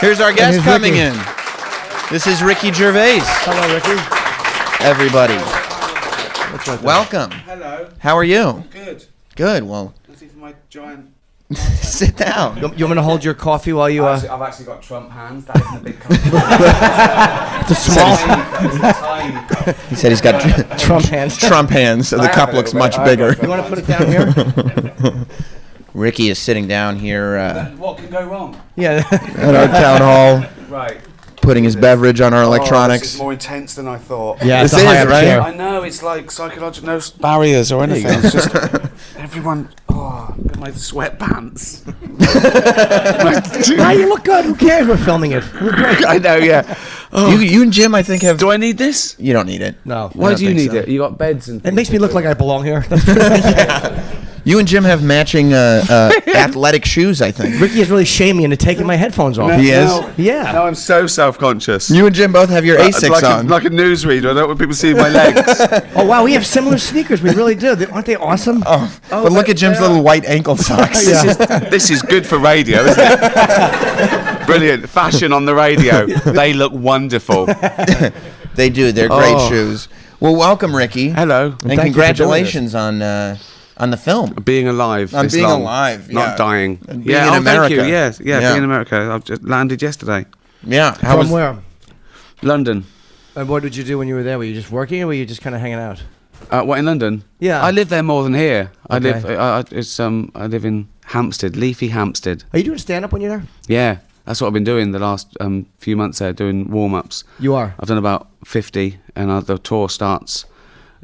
Here's our guest coming in. This is Ricky Gervais. Hello, Ricky. Everybody. Welcome. Hello. How are you? I'm good. Good. Well, Nothing for my giant... sit down. You want me to hold your coffee while you... I've actually got Trump hands. That isn't a big cup. It's a small... It's a tiny cup. He said he's got Trump hands. Trump hands, so the cup looks much bigger. You want to put it down here? Ricky is sitting down here What can go wrong? Yeah. at our town hall, Right. putting his beverage on our This electronics. is more intense than I thought. Yeah, This it's a is, high-up right? chair. I know, it's like psychological, no barriers or anything. It's just everyone... Oh, look at my sweatpants. Ah, you look good. Who cares? We're filming it. We're great. I know, yeah. You and Jim, I think, have... Do I need this? You don't need it. No. Why don't do you think need so. it? You got beds and... It makes me look like I belong here. You and Jim have matching athletic shoes, I think. Ricky is really shaming me into taking my headphones off. He is? Yeah. Now I'm so self-conscious. You and Jim both have your Asics on. Like a newsreader. I don't want people seeing my legs. Oh, wow. We have similar sneakers. We really do. Aren't they awesome? But look at Jim's little white ankle socks. This is good for radio, isn't it? Brilliant. Fashion on the radio. They look wonderful. They do. They're great Oh. shoes. Well, welcome, Ricky. Hello. And Thank you for congratulations on the film. Being alive. On this being long, alive, yeah. Not dying. And being in America. Thank you. Yes. Yeah, Yeah. being in America. I've just landed yesterday. Yeah. How From was, where? London. And what did you do when you were there? Were you just working or were you just kind of hanging out? What, in London? Yeah. I live there more than here. I Okay. live in Hampstead, leafy Hampstead. Are you doing stand-up when you're there? Yeah. That's what I've been doing the last few months there, doing warm-ups. You are. I've done about 50, and the tour starts.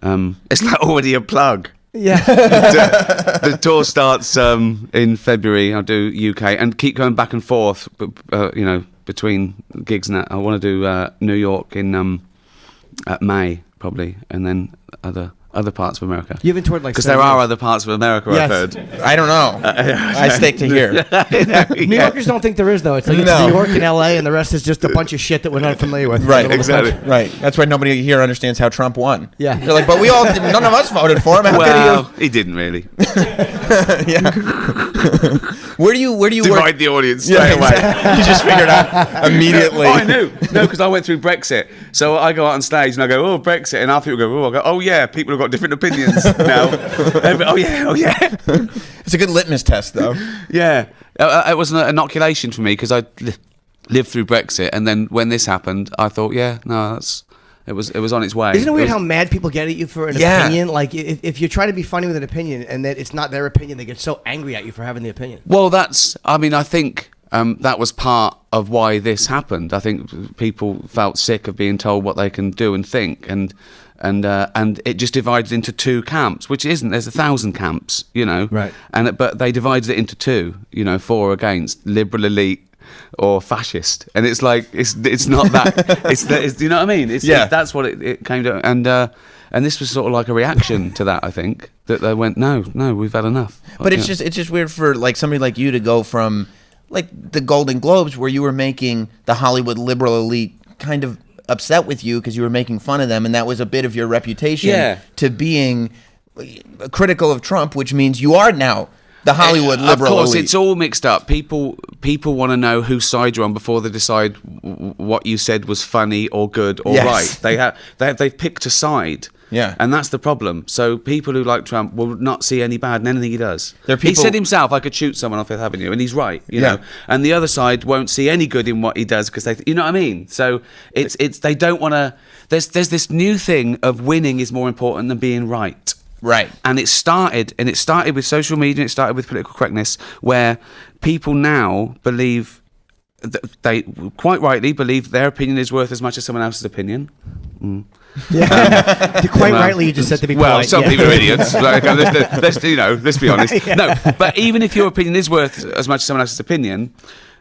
It's like already a plug. Yeah. The tour starts in February. I'll do UK and keep going back and forth, between gigs and that. I want to do New York in May probably, and then other parts of America. You haven't toured like Because there are other parts of America, Yes. I've heard. I don't know. I stick to here. New Yorkers don't think there is, though. It's like it's No. New York and LA, and the rest is just a bunch of shit that we're not familiar with. Right, All the exactly. country. Right. That's why nobody here understands how Trump won. Yeah. They're like, but none of us voted for him. How Well, he didn't really. could he? Yeah. Where do you work? Divide the audience Yeah, straight away. exactly. You just figured out immediately. Oh, I knew. No, because I went through Brexit. So I go out on stage and I go, oh, Brexit. And other people go, oh, yeah, people have got different opinions now. Oh, yeah. It's a good litmus test, though. Yeah. It was an inoculation for me because I lived through Brexit. And then when this happened, I thought, it was on its way. Isn't it weird how mad people get at you for an opinion? Like, if you try to be funny with an opinion and that it's not their opinion, they get so angry at you for having the opinion. Well, I think that was part of why this happened. I think people felt sick of being told what they can do and think, and it just divided into two camps, which isn't. There's 1,000 camps, Right. But they divided it into two, for or against, liberal elite or fascist, and it's like it's not that. Do you know what I mean? That's what it came to, and this was sort of like a reaction to that. I think that they went, no, we've had enough. But it's just weird for like somebody like you to go from like the Golden Globes, where you were making the Hollywood liberal elite kind of upset with you because you were making fun of them, and that was a bit of your reputation, to being critical of Trump, which means you are now the Hollywood liberal Of course, elite. it's all mixed up. People want to know whose side you're on before they decide what you said was funny or good or Yes. right. They've picked a side. Yeah. And that's the problem. So people who like Trump will not see any bad in anything he does. There are He people- said himself, I could shoot someone off Fifth Avenue, and he's right, you know. And the other side won't see any good in what he does because you know what I mean? So it's they don't want to. There's this new thing of winning is more important than being right. Right. And it started with social media, it started with political correctness, where people now believe, they quite rightly believe their opinion is worth as much as someone else's opinion. Yeah. Quite rightly, you just said to be polite. Well, some people are idiots. Like, let's be honest. Yeah. No, but even if your opinion is worth as much as someone else's opinion,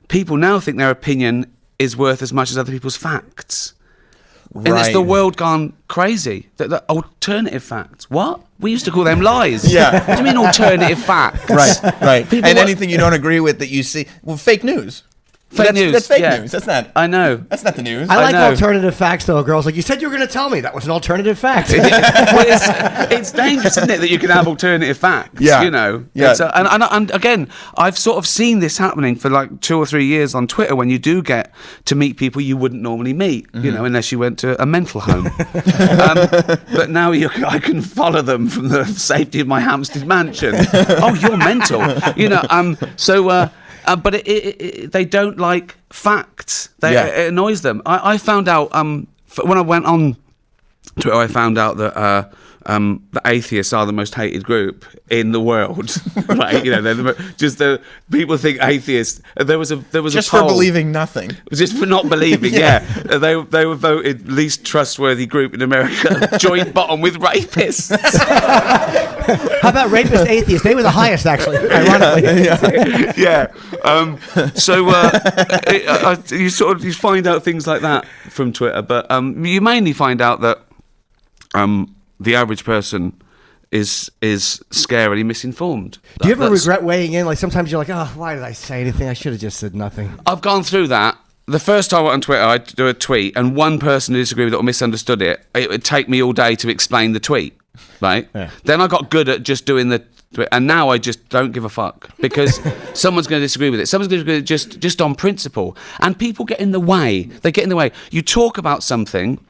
people now think their opinion is worth as much as other people's facts. And it's the world gone crazy. The alternative facts. What? We used to call them lies. Yeah. What do you mean alternative facts? Right. People And anything you don't agree with that you see, fake news. Fake news. That's fake news. That's not. I know. That's not the news. I like know. alternative facts, though. Girls like, you said you were going to tell me. That was an alternative fact. Well, it's dangerous, isn't it, that you can have alternative facts? Yeah. You know. Yeah. And again, I've sort of seen this happening for like 2 or 3 years on Twitter when you do get to meet people you wouldn't normally meet, you know, unless you went to a mental home. But now I can follow them from the safety of my Hampstead mansion. Oh, you're mental. You know. But they don't like facts. It annoys them. I found out when I went on Twitter, I found out that the atheists are the most hated group in the world. Right? You know, the people think atheists. There was just a poll, for believing nothing. just for not believing. Yeah, they were voted least trustworthy group in America, joint bottom with rapists. How about rapist atheists? They were the highest, actually, ironically. Yeah. You find out things like that from Twitter, but you mainly find out that the average person is scarily misinformed. Do you ever regret weighing in? Like sometimes you're like, oh, why did I say anything? I should have just said nothing. I've gone through that. The first time I went on Twitter, I'd do a tweet, and one person who disagreed with it or misunderstood it, it would take me all day to explain the tweet. Right? Yeah. Then I got good at just doing the... And now I just don't give a fuck because someone's going to disagree with it. Someone's going to disagree just on principle. And people get in the way. They get in the way. You talk about something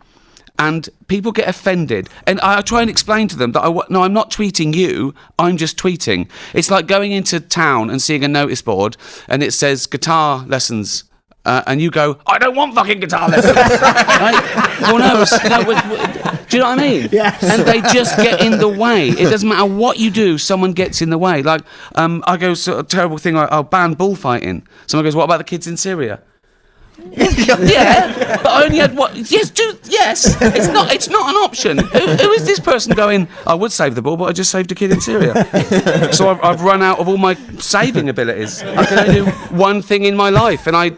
and people get offended. And I try and explain to them that, no, I'm not tweeting you. I'm just tweeting. It's like going into town and seeing a notice board and it says guitar lessons. And you go, I don't want fucking guitar lessons. Right? Well, no, do you know what I mean? Yes. And they just get in the way. It doesn't matter what you do, someone gets in the way. Like, I go, a terrible thing, I'll ban bullfighting. Someone goes, what about the kids in Syria? Yeah, but I only had what? Yes, yes. It's not an option. Who is this person going? I would save the bull, but I just saved a kid in Syria. So I've run out of all my saving abilities. I can only do one thing in my life, and I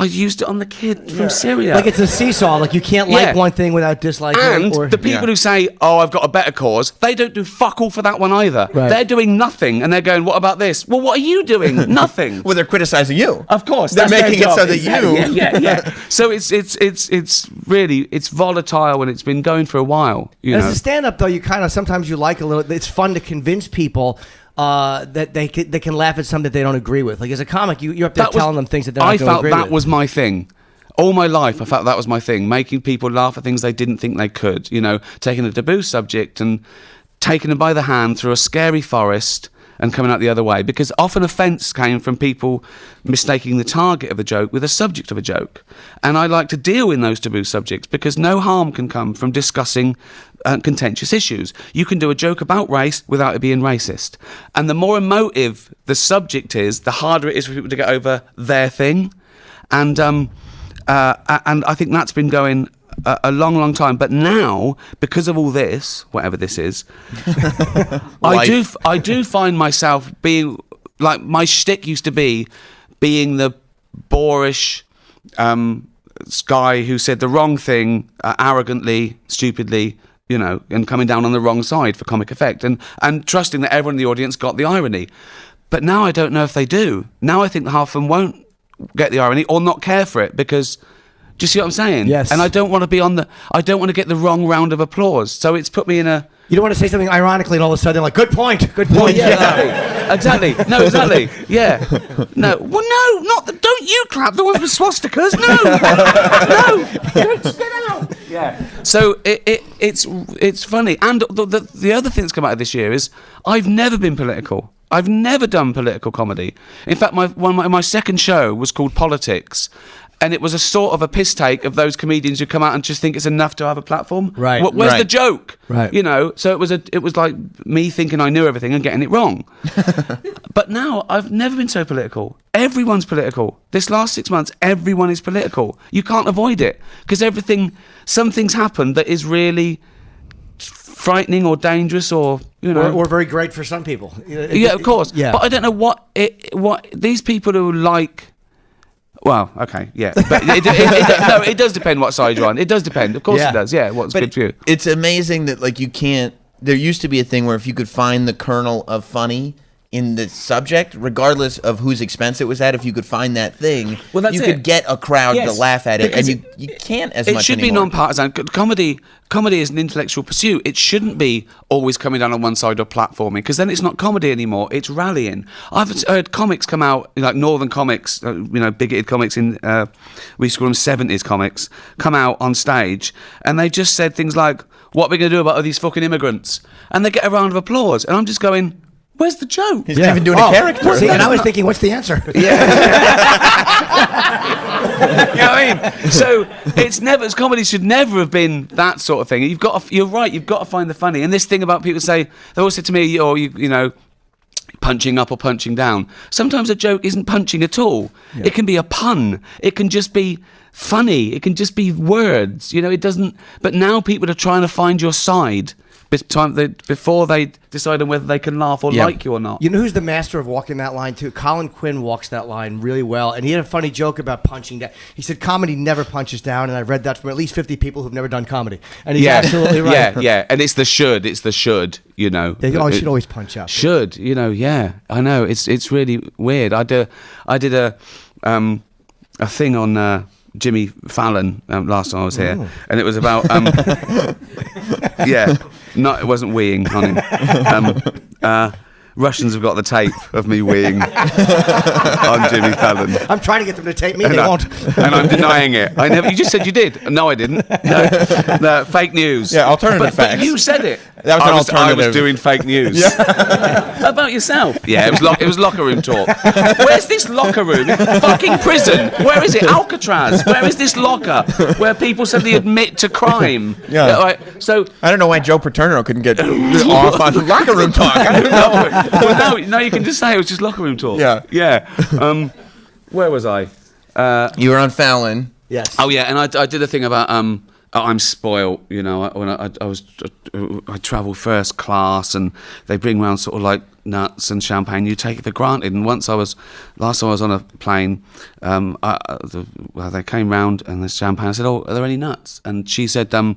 used it on the kid from Syria. Like it's a seesaw. Like you can't like one thing without disliking it. And the people who say, oh, I've got a better cause, they don't do fuck all for that one either. Right. They're doing nothing, and they're going, what about this? Well, what are you doing? Nothing. Well, they're criticizing you. Of course. They're making it so that you... Yeah. So it's really, it's volatile, and it's been going for a while. As a stand-up, though, you kind of, sometimes you like a little, it's fun to convince people that they can laugh at something that they don't agree with. Like as a comic, you're up there telling them things that they don't agree with. I felt that was my thing. All my life, I felt that was my thing. Making people laugh at things they didn't think they could. You know, taking a taboo subject and taking them by the hand through a scary forest and coming out the other way. Because often offence came from people mistaking the target of the joke with the subject of a joke. And I like to deal in those taboo subjects because no harm can come from discussing contentious issues. You can do a joke about race without it being racist. And the more emotive the subject is, the harder it is for people to get over their thing. And I think that's been going a long, long time. But now, because of all this, whatever this is, I do find myself being like, my shtick used to be being the boorish guy who said the wrong thing arrogantly, stupidly, you know, and coming down on the wrong side for comic effect, and trusting that everyone in the audience got the irony. But now I don't know if they do. Now I think half of them won't get the irony or not care for it because, do you see what I'm saying? Yes. And I don't want to get the wrong round of applause. So it's put me in a... You don't want to say something ironically and all of a sudden like, good point. Yeah, exactly. No, exactly. Yeah. No. Well, no, not the, don't you clap the ones with swastikas. No. Get out. Yeah. So it's funny. And the other thing that's come out of this year is I've never been political. I've never done political comedy. In fact, my second show was called Politics, and it was a sort of a piss take of those comedians who come out and just think it's enough to have a platform. Right. Where's the joke? Right. You know. So it was like me thinking I knew everything and getting it wrong. But now I've never been so political. Everyone's political. This last 6 months, everyone is political. You can't avoid it because something's happened that is really frightening or dangerous or, you know, or very great for some people. Yeah, of course. Yeah. But I don't know what these people who like. Well, okay, yeah, but it does depend what side you're on. It does depend, of course. It does. Yeah, what's good for you? It's amazing that like you can't. There used to be a thing where if you could find the kernel of funny in the subject, regardless of whose expense it was at. If you could find that thing, you could get a crowd to laugh at it, and you can't as much anymore. It should be non-partisan. Comedy is an intellectual pursuit. It shouldn't be always coming down on one side or platforming, because then it's not comedy anymore. It's rallying. I've heard comics come out, like Northern comics, bigoted comics we used to call them 70s comics, come out on stage, and they just said things like, "What are we going to do about all these fucking immigrants?" And they get a round of applause, and I'm just going, where's the joke? He's not even doing a character. See, and I was thinking, what's the answer? You know what I mean? So comedy should never have been that sort of thing. You're right. You've got to find the funny. And this thing about people they always say to me, punching up or punching down. Sometimes a joke isn't punching at all. Yeah. It can be a pun. It can just be funny. It can just be words. It doesn't. But now people are trying to find your side before they decide on whether they can laugh or like you or not. You know who's the master of walking that line too? Colin Quinn walks that line really well, and he had a funny joke about punching down. He said comedy never punches down, and I've read that from at least 50 people who've never done comedy, and he's absolutely right. Yeah, and it's the should. They should always punch up. Should, yeah, I know. It's really weird. I did a thing on Jimmy Fallon last time I was here, and it was about it wasn't weeing on him. Russians have got the tape of me weeing on Jimmy Fallon. I'm trying to get them to tape me, they won't. And I'm denying it. You just said you did. No, I didn't. No, fake news. Yeah, alternative facts. But you said it. That was an alternative. I was doing fake news. About yourself. Yeah, it was locker room talk. Where's this locker room? Fucking prison. Where is it? Alcatraz. Where is this locker where people suddenly admit to crime? Yeah. So I don't know why Joe Paterno couldn't get off on locker room talk. I don't know. Well, now you can just say it was just locker room talk. Yeah. Where was I? You were on Fallon. Yes. Oh yeah, and I did a thing about I'm spoilt. When I travel first class, and they bring around sort of like nuts and champagne. You take it for granted. And last time I was on a plane, they came round and there's champagne. I said, "Oh, are there any nuts?" And she said, "Oh,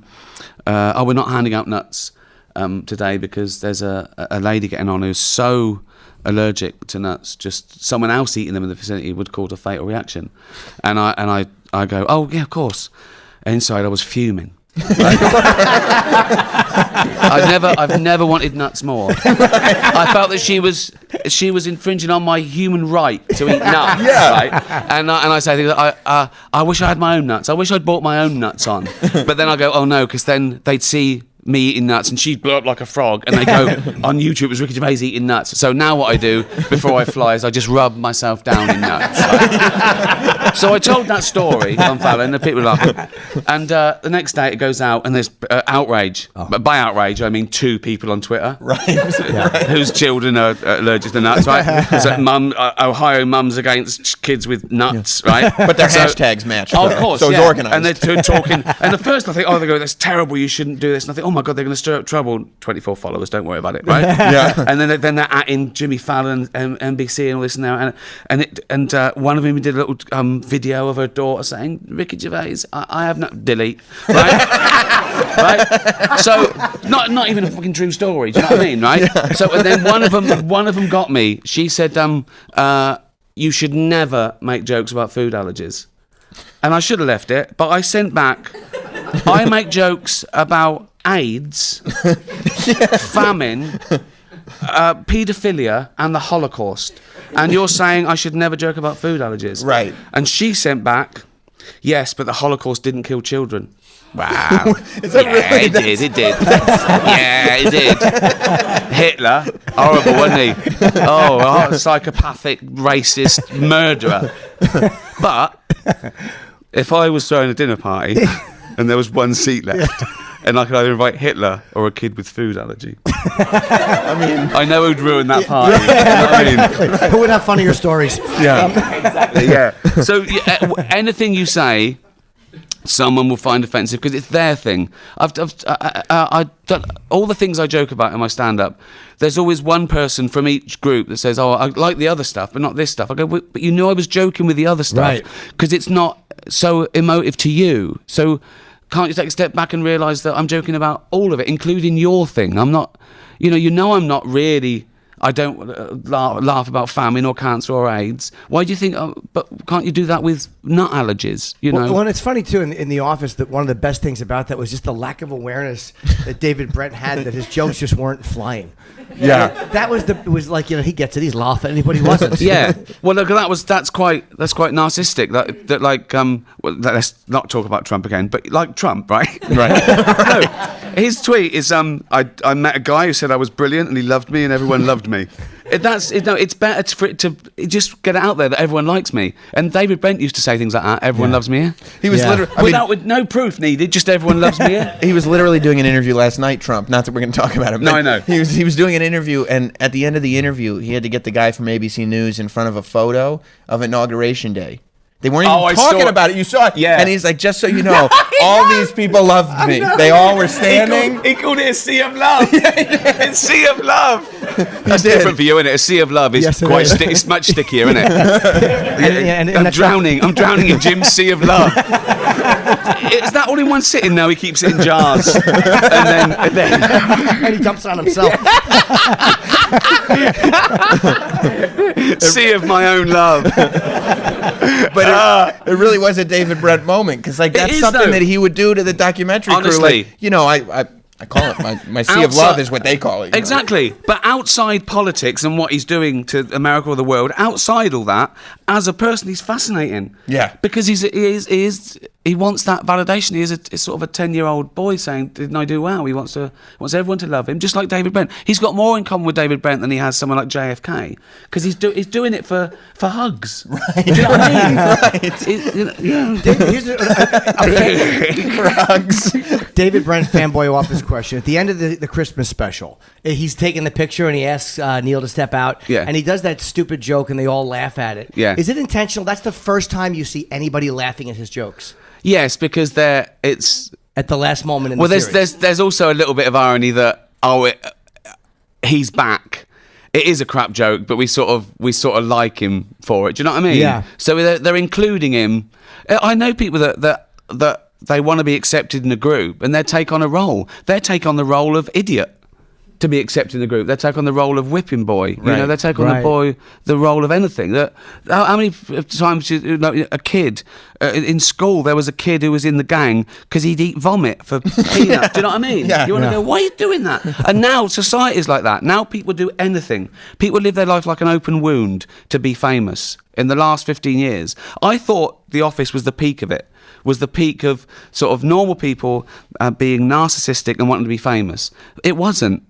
we're not handing out nuts today because there's a lady getting on who's so allergic to nuts, just someone else eating them in the vicinity would cause a fatal reaction." And I go, "Oh yeah, of course." Inside I was fuming. I've never wanted nuts more. I felt that she was infringing on my human right to eat nuts. Right? And I say things like, I wish I had my own nuts. I wish I'd bought my own nuts on. But then I go, oh no, because then they'd see me eating nuts and she'd blow up like a frog, and they go on YouTube, it was Ricky Gervais eating nuts. So now what I do before I fly is I just rub myself down in nuts. Right? So I told that story on Fallon and people were laughing, and the next day it goes out and there's outrage. But by outrage I mean 2 people on Twitter whose children are allergic to nuts, right? So Ohio mums against kids with nuts, right? But their hashtags match. Of course, so it's organized. And they're talking, and at first I think, they go, that's terrible, you shouldn't do this. And I think, oh my God, they're going to stir up trouble. 24 followers, don't worry about it, right? And then they're atting Jimmy Fallon and NBC and all this and that. And one of them did a little video of her daughter saying, Ricky Gervais, I have no... Delete. Right? Right? So, not even a fucking true story, do you know what I mean, right? So, and then one of them got me. She said, you should never make jokes about food allergies. And I should have left it, but I sent back, I make jokes about AIDS, famine, paedophilia, and the Holocaust. And you're saying I should never joke about food allergies. Right. And she sent back, yes, but the Holocaust didn't kill children. Wow. Is that really? It did. Yeah, it did. Hitler, horrible, wasn't he? Oh, a psychopathic, racist murderer. But if I was throwing a dinner party and there was one seat left, and I could either invite Hitler or a kid with food allergy, I know who'd ruin that party. You know what I mean? Exactly. Who would have funnier stories? Yeah, exactly. Yeah. So anything you say, someone will find offensive because it's their thing. I've done all the things I joke about in my stand-up. There's always one person from each group that says, "Oh, I like the other stuff, but not this stuff." I go, "But you know, I was joking with the other stuff because it's not so emotive to you. So can't you take a step back and realise that I'm joking about all of it, including your thing? I'm not, I'm not really." I don't laugh about famine or cancer or AIDS. Why do you think? But can't you do that with nut allergies? You know. Well, and it's funny too in The Office that one of the best things about that was just the lack of awareness that David Brent had that his jokes just weren't flying. Yeah, that was it was like, he gets it. He's laughing, and he wasn't. Yeah. Well, look, that's quite narcissistic. That like well, let's not talk about Trump again. But like Trump, right? Right. No, his tweet is I met a guy who said I was brilliant and he loved me and everyone loved me. It's better for it to just get it out there that everyone likes me. And David Brent used to say things like that. Everyone loves me here. He was literally with no proof needed. Just everyone loves me here. He was literally doing an interview last night, Trump. Not that we're going to talk about him. No, I know. He was doing an interview, and at the end of the interview, he had to get the guy from ABC News in front of a photo of Inauguration Day. They weren't even talking about it. You saw it. Yeah. And he's like, just so you know, all these people loved me. They all were standing. He called it a sea of love. It's sea of love. That's different for you, isn't it? A sea of love is it's much stickier, isn't it? and I'm drowning in Jim's sea of love. Is that all in one sitting now? He keeps it in jars. and then and he dumps on himself. Sea of my own love. But it really was a David Brent moment, because like that's something that he would do to the documentary crew. Like, I call it my sea of love is what they call it. Exactly. Know? But outside politics and what he's doing to America or the world, outside all that, as a person, he's fascinating. Yeah. Because he wants that validation. He is a sort of a 10-year-old boy saying, "Didn't I do well?" He wants everyone to love him, just like David Brent. He's got more in common with David Brent than he has someone like JFK, because he's doing it for hugs. Right. Do you know what I mean? Right. Here's for hugs. David Brent fanboy office question. At the end of the Christmas special, he's taking the picture and he asks Neil to step out. Yeah. And he does that stupid joke and they all laugh at it. Yeah. Is it intentional? That's the first time you see anybody laughing at his jokes. Yes, because it's at the last moment in the series. There's also a little bit of irony that he's back. It is a crap joke, but we sort of like him for it. Do you know what I mean? Yeah. So they're including him. I know people that they want to be accepted in a group, and they take on a role. They take on the role of idiot to be accepted in the group. They take on the role of whipping boy. Right. You know, they take on the role of anything. How many times a kid in school, there was a kid who was in the gang because he'd eat vomit for peanuts. Do you know what I mean? Yeah. You want to go, why are you doing that? And now society is like that. Now people do anything. People live their life like an open wound to be famous. In the last 15 years, I thought The Office was the peak of it. Was the peak of sort of normal people being narcissistic and wanting to be famous. It wasn't.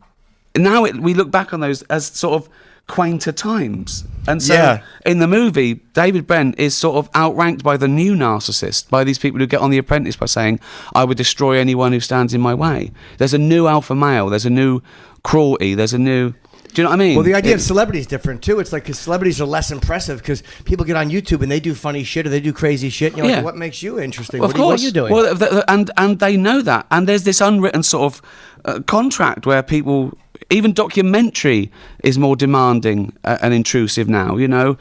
Now we look back on those as sort of quainter times. And so in the movie, David Brent is sort of outranked by the new narcissist, by these people who get on The Apprentice by saying, I would destroy anyone who stands in my way. There's a new alpha male. There's a new cruelty. There's a new... Do you know what I mean? Well, the idea of celebrity is different too. It's like because celebrities are less impressive because people get on YouTube and they do funny shit or they do crazy shit. And you're like, what makes you interesting? Well, what are you doing? Well, and they know that. And there's this unwritten sort of contract where people, even documentary is more demanding and intrusive now. You know,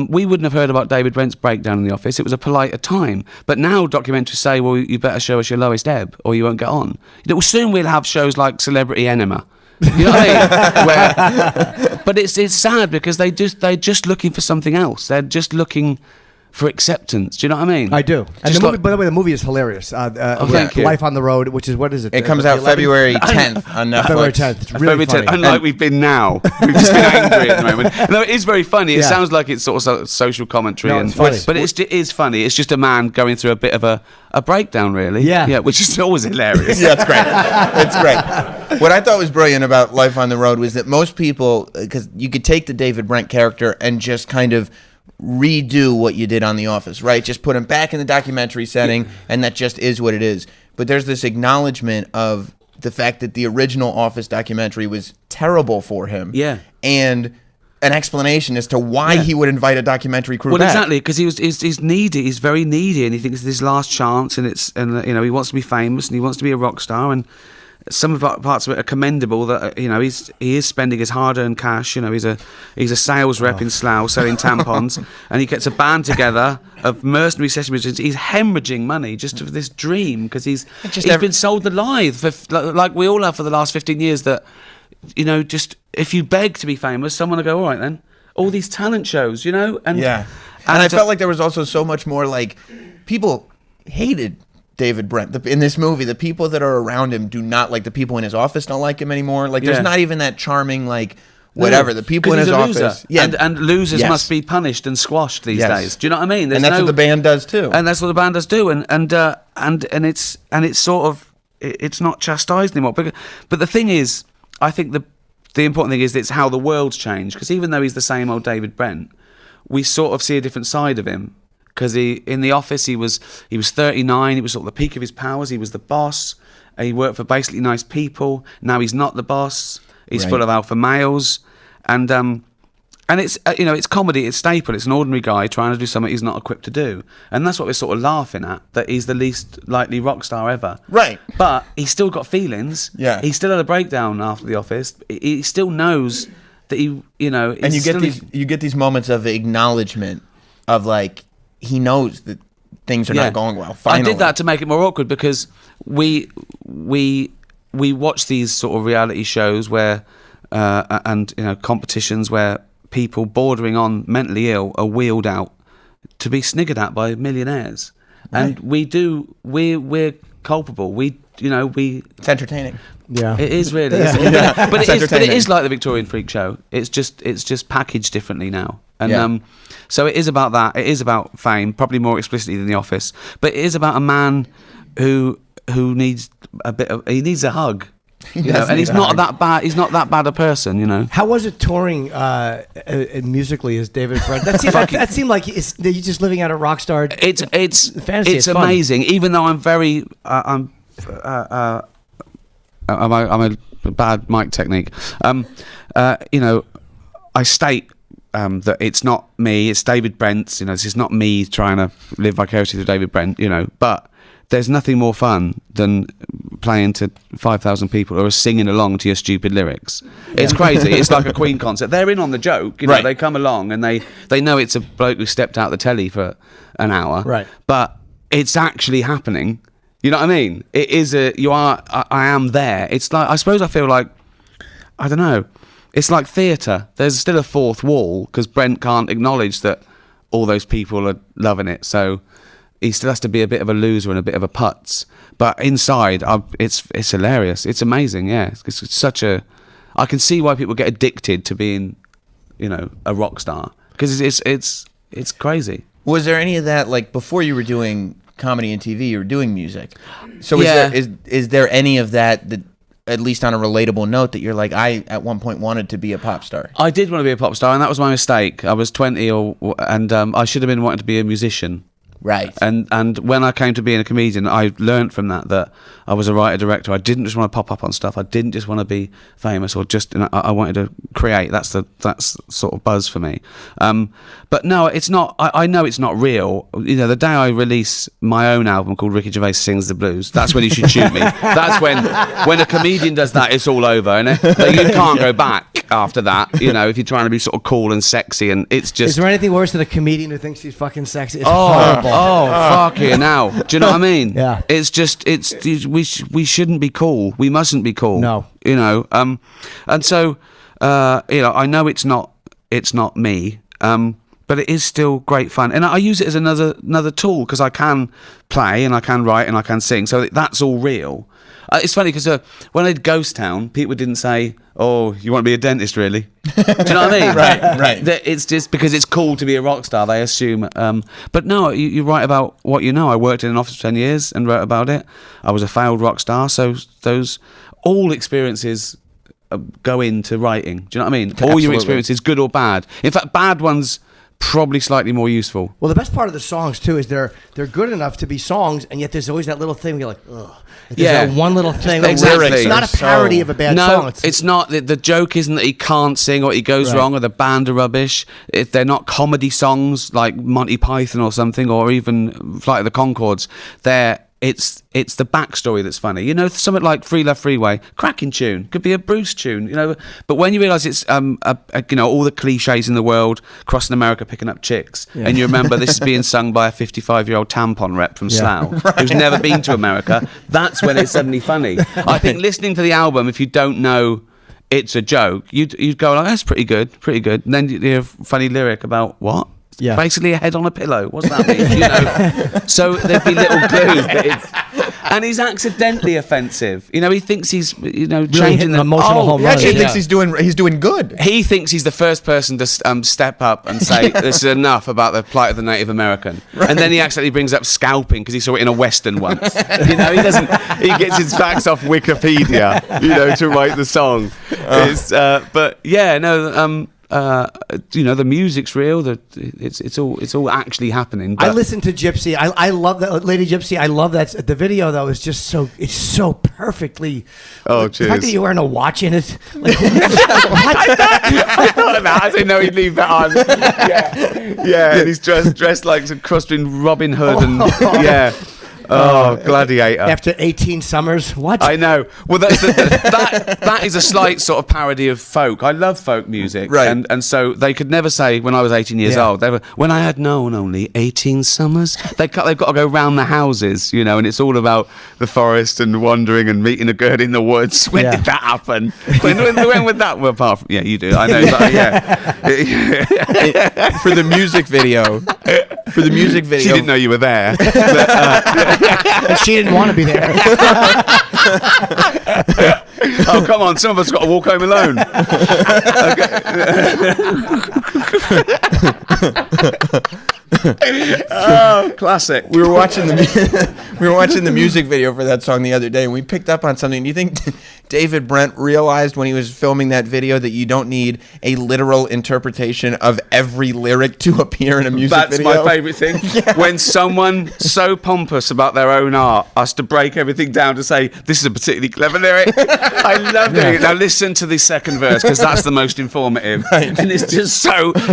we wouldn't have heard about David Brent's breakdown in The Office. It was a politer time. But now documentaries say, well, you better show us your lowest ebb or you won't get on. Soon we'll have shows like Celebrity Enema. You know what I mean? But it's sad because they're just looking for something else. They're just looking for acceptance. Do you know what I mean? I do. And the movie, by the way, the movie is hilarious. Thank you. Life on the Road, which is, what is it? It comes out February 10th on Netflix. February 10th. It's really funny. Unlike we've been now. We've just been angry at the moment. No, it is very funny. It sounds like it's sort of social commentary. No, it's funny. But it is funny. It's just a man going through a bit of a breakdown, really. Yeah. Which is always hilarious. Yeah, it's great. It's great. What I thought was brilliant about Life on the Road was that most people, because you could take the David Brent character and just kind of redo what you did on The Office, right? Just put him back in the documentary setting, and that just is what it is. But there's this acknowledgement of the fact that the original Office documentary was terrible for him. Yeah. And an explanation as to why he would invite a documentary crew back. Well, exactly, because he's needy. He's very needy, and he thinks it's his last chance, and he wants to be famous, and he wants to be a rock star, and some of the parts of it are commendable. That he is spending his hard-earned cash. He's a sales rep in Slough selling tampons, and he gets a band together of mercenary session musicians. He's hemorrhaging money just for this dream because he's been sold the lie, like we all have for the last 15 years, that just if you beg to be famous, someone will go, all right then. All these talent shows, and and I felt like there was also so much more like people hated David Brent in this movie. The people that are around him do not like. The people in his office don't like him anymore. Like there's not even that charming like whatever. The people in his office, and losers must be punished and squashed these days. Do you know what I mean? And that's what the band does too. And that's what the band does too. And it's sort of it's not chastised anymore. But the thing is, I think the important thing is that it's how the world's changed. Because even though he's the same old David Brent, we sort of see a different side of him. Because in the office he was 39. It was sort of the peak of his powers. He was the boss. He worked for basically nice people. Now he's not the boss. He's full of alpha males, and it's it's comedy. It's staple. It's an ordinary guy trying to do something he's not equipped to do, and that's what we're sort of laughing at. That he's the least likely rock star ever. Right. But he's still got feelings. Yeah. He still had a breakdown after the office. He still knows that he. And you get these moments of acknowledgement of like he knows that things are not going well. Finally. I did that to make it more awkward because we watch these sort of reality shows where and competitions where people bordering on mentally ill are wheeled out to be sniggered at by millionaires, and we're culpable. It's entertaining. Yeah, it is really. Yeah. But it is like the Victorian Freak Show. It's just packaged differently now, and so it is about that. It is about fame, probably more explicitly than The Office, but it is about a man who needs a hug. And he's not that bad. He's not that bad a person, How was it touring musically as David Brent? That seemed like you're just living out a rock star. It's fantasy. It's amazing. Even though I'm very I'm a bad mic technique. I state that it's not me. It's David Brent's. This is not me trying to live vicariously through David Brent. But there's nothing more fun than playing to 5,000 people or singing along to your stupid lyrics. It's crazy. It's like a Queen concert. They're in on the joke. Right. They come along and they know it's a bloke who stepped out the telly for an hour. Right. But it's actually happening. You know what I mean? It is I am there. It's like, I suppose I feel like, I don't know. It's like theatre. There's still a fourth wall because Brent can't acknowledge that all those people are loving it. So he still has to be a bit of a loser and a bit of a putz. But inside, it's hilarious. It's amazing, yeah. It's such a... I can see why people get addicted to being, a rock star. Because it's crazy. Was there any of that, like, before you were doing comedy and TV, you were doing music? So is there any of that, at least on a relatable note, that you're like, I, at one point, wanted to be a pop star? I did want to be a pop star, and that was my mistake. I was 20, and I should have been wanting to be a musician. Right. And when I came to being a comedian, I learned from that I was a writer-director. I didn't just want to pop up on stuff. I didn't just want to be famous or just... I wanted to create. That's sort of buzz for me. But no, it's not... I know it's not real. The day I release my own album called Ricky Gervais Sings the Blues, that's when you should shoot me. That's when a comedian does that, it's all over, innit? You can't go back after that, if you're trying to be sort of cool and sexy, and it's just... Is there anything worse than a comedian who thinks he's fucking sexy? It's horrible. Fuck it now. Do you know what I mean? Yeah. It's just we shouldn't be cool. We mustn't be cool. No. And so I know it's not me. But it is still great fun, and I use it as another tool because I can play and I can write and I can sing. So that's all real. It's funny because when I did Ghost Town, people didn't say, "Oh, you want to be a dentist, really?" Do you know what I mean? Right. It's just because it's cool to be a rock star. They assume. But no, you write about what you know. I worked in an office for 10 years and wrote about it. I was a failed rock star. So those all experiences go into writing. Do you know what I mean? All your experiences, good or bad. In fact, bad ones probably slightly more useful. Well, the best part of the songs too is they're good enough to be songs, and yet there's always that little thing where you're like, ugh. There's that one little thing. Exactly. It's not a parody of a bad song. No, it's not. The joke isn't that he can't sing or he goes wrong or the band are rubbish. They're not comedy songs like Monty Python or something, or even Flight of the Conchords. It's the backstory that's funny. Something like Free Love Freeway, cracking tune, could be a Bruce tune. But when you realise it's all the cliches in the world, crossing America, picking up chicks, and you remember this is being sung by a 55-year-old tampon rep from Slough who's never been to America. That's when it's suddenly funny. I think listening to the album, if you don't know it's a joke, you'd go like, that's pretty good. And then you hear a funny lyric about what? Yeah. Basically a head on a pillow. What's that mean? You know? So there'd be little clues that it's... And he's accidentally offensive. You know, he thinks he's, you know, Really changing the emotional home He run. actually thinks he's doing good. He thinks he's the first person to step up and say, this is enough about the plight of the Native American. Right. And then he accidentally brings up scalping because he saw it in a Western once. You know, he gets his facts off Wikipedia, you know, to write the song. But yeah, no, you know, the music's real. It's all actually happening. I listened to Gypsy. I love that Lady Gypsy. I love that. The video though is just it's so perfectly. Oh, cheers! The fact that you're wearing a watch in it. Like, I thought about it. I didn't know he'd leave that on. Yeah, and he's dressed like a cross between Robin Hood and Gladiator. After 18 summers, what? I know. Well, that is a slight sort of parody of folk. I love folk music, right? And so they could never say when I was 18 years old. When I had known only 18 summers. They've got to go round the houses, you know, and it's all about the forest and wandering and meeting a girl in the woods. When did that happen? When would that? Well, apart from you do. I know. But, For the music video. She didn't know you were there. And she didn't want to be there. Oh, come on. Some of us got to walk home alone. Oh, classic. We were watching the music video for that song the other day, and we picked up on something. Do you think David Brent realized when he was filming that video that you don't need a literal interpretation of every lyric to appear in a music video? That's my favourite thing. When someone so pompous about their own art has to break everything down to say, this is a particularly clever lyric. I love doing it. Now listen to the second verse, because that's the most informative. Right. And it's just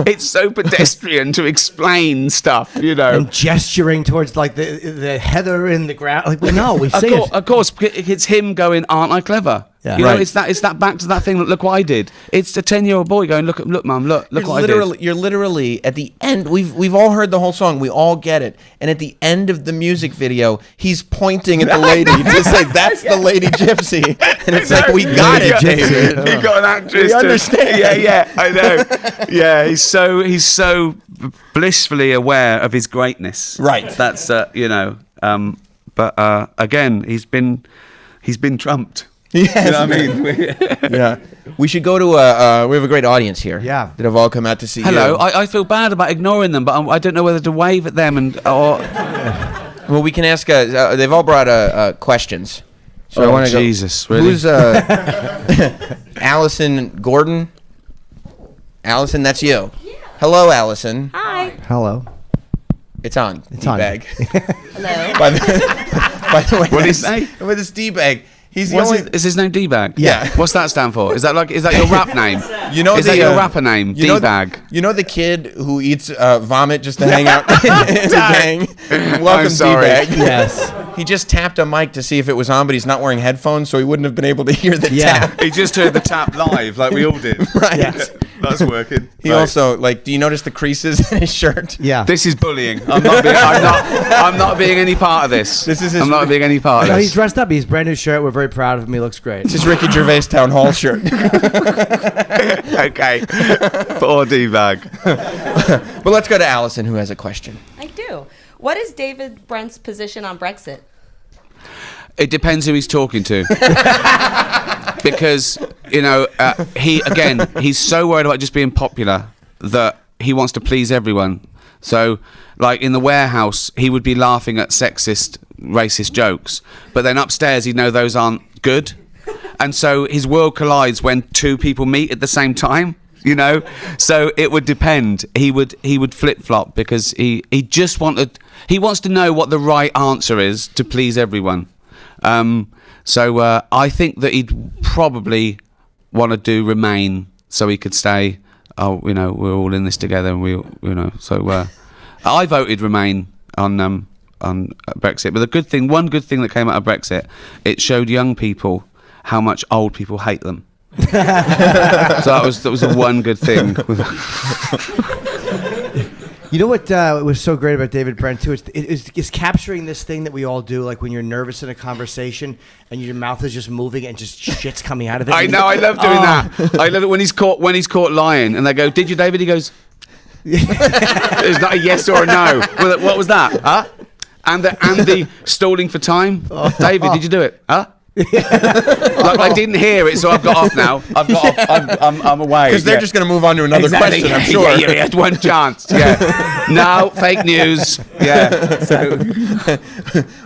it's so pedestrian to explain stuff, you know. And gesturing towards like the heather in the ground. Like, well, no, we've seen it. Of course, it's him going, aren't I clever? Yeah. You know, it's that back to that thing. Look what I did. It's a 10-year-old boy going, look, mum, look what I did. You're literally at the end. We've all heard the whole song. We all get it. And at the end of the music video, he's pointing at the lady to say, "That's the Lady Gypsy." And it's like, we got it, David. You got an actress. We understand. Yeah, I know. Yeah, he's so blissfully aware of his greatness. Right. That's you know. But again, he's been trumped. Yes. You know what I mean? Yeah. We should go to we have a great audience here. Yeah. That have all come out to see Hello. you. I feel bad about ignoring them, but I don't know whether to wave at them or. Well, we can ask. They've all brought questions. So I want to go. Jesus, really? Who's Allison Gordon? Allison, that's you. Yeah. Hello, Allison. Hi. Hello. It's on. It's on. D-bag. Hello. By the way, What did he say? With his D-bag. He's the only. Is his name D-Bag? Yeah. What's that stand for? Is that your rap name? You know, is that your rapper name? D-Bag. You know the kid who eats vomit just to hang out in a gang? Welcome, D-Bag. Yes. He just tapped a mic to see if it was on, but he's not wearing headphones, so he wouldn't have been able to hear the tap. He just heard the tap live, like we all did. Right. Yeah, that's working. He also, do you notice the creases in his shirt? Yeah. This is bullying. I'm not being any part of this. I'm not being any part of No, this. he's dressed up. He's brand new shirt. We're very proud of him. He looks great. This is Ricky Gervais Town Hall shirt. Okay. Poor D-Bag. But let's go to Allison, who has a question. I do. What is David Brent's position on Brexit? It depends who he's talking to. Because, you know, he's so worried about just being popular that he wants to please everyone. So, like in the warehouse, he would be laughing at sexist, racist jokes. But then upstairs, he'd know those aren't good. And so his world collides when two people meet at the same time. You know, so it would depend. He would flip-flop because he wants to know what the right answer is to please everyone. So I think that he'd probably want to do Remain so he could stay. Oh, you know, we're all in this together, and So I voted Remain on Brexit. But one good thing that came out of Brexit, it showed young people how much old people hate them. So that was the one good thing. You know what was so great about David Brent too? It's capturing this thing that we all do, like when you're nervous in a conversation and your mouth is just moving and just shit's coming out of it. I know. I love doing that. I love it when he's caught lying, and they go, "Did you, David?" He goes, "It's not a yes or a no." What was that? Huh? And the stalling for time. David, did you do it? Huh? Like I didn't hear it, so I've got off now. I've got off. I'm away. Because they're just going to move on to another question, I'm sure. Yeah, you had one chance. Yeah. No, fake news. Yeah. So.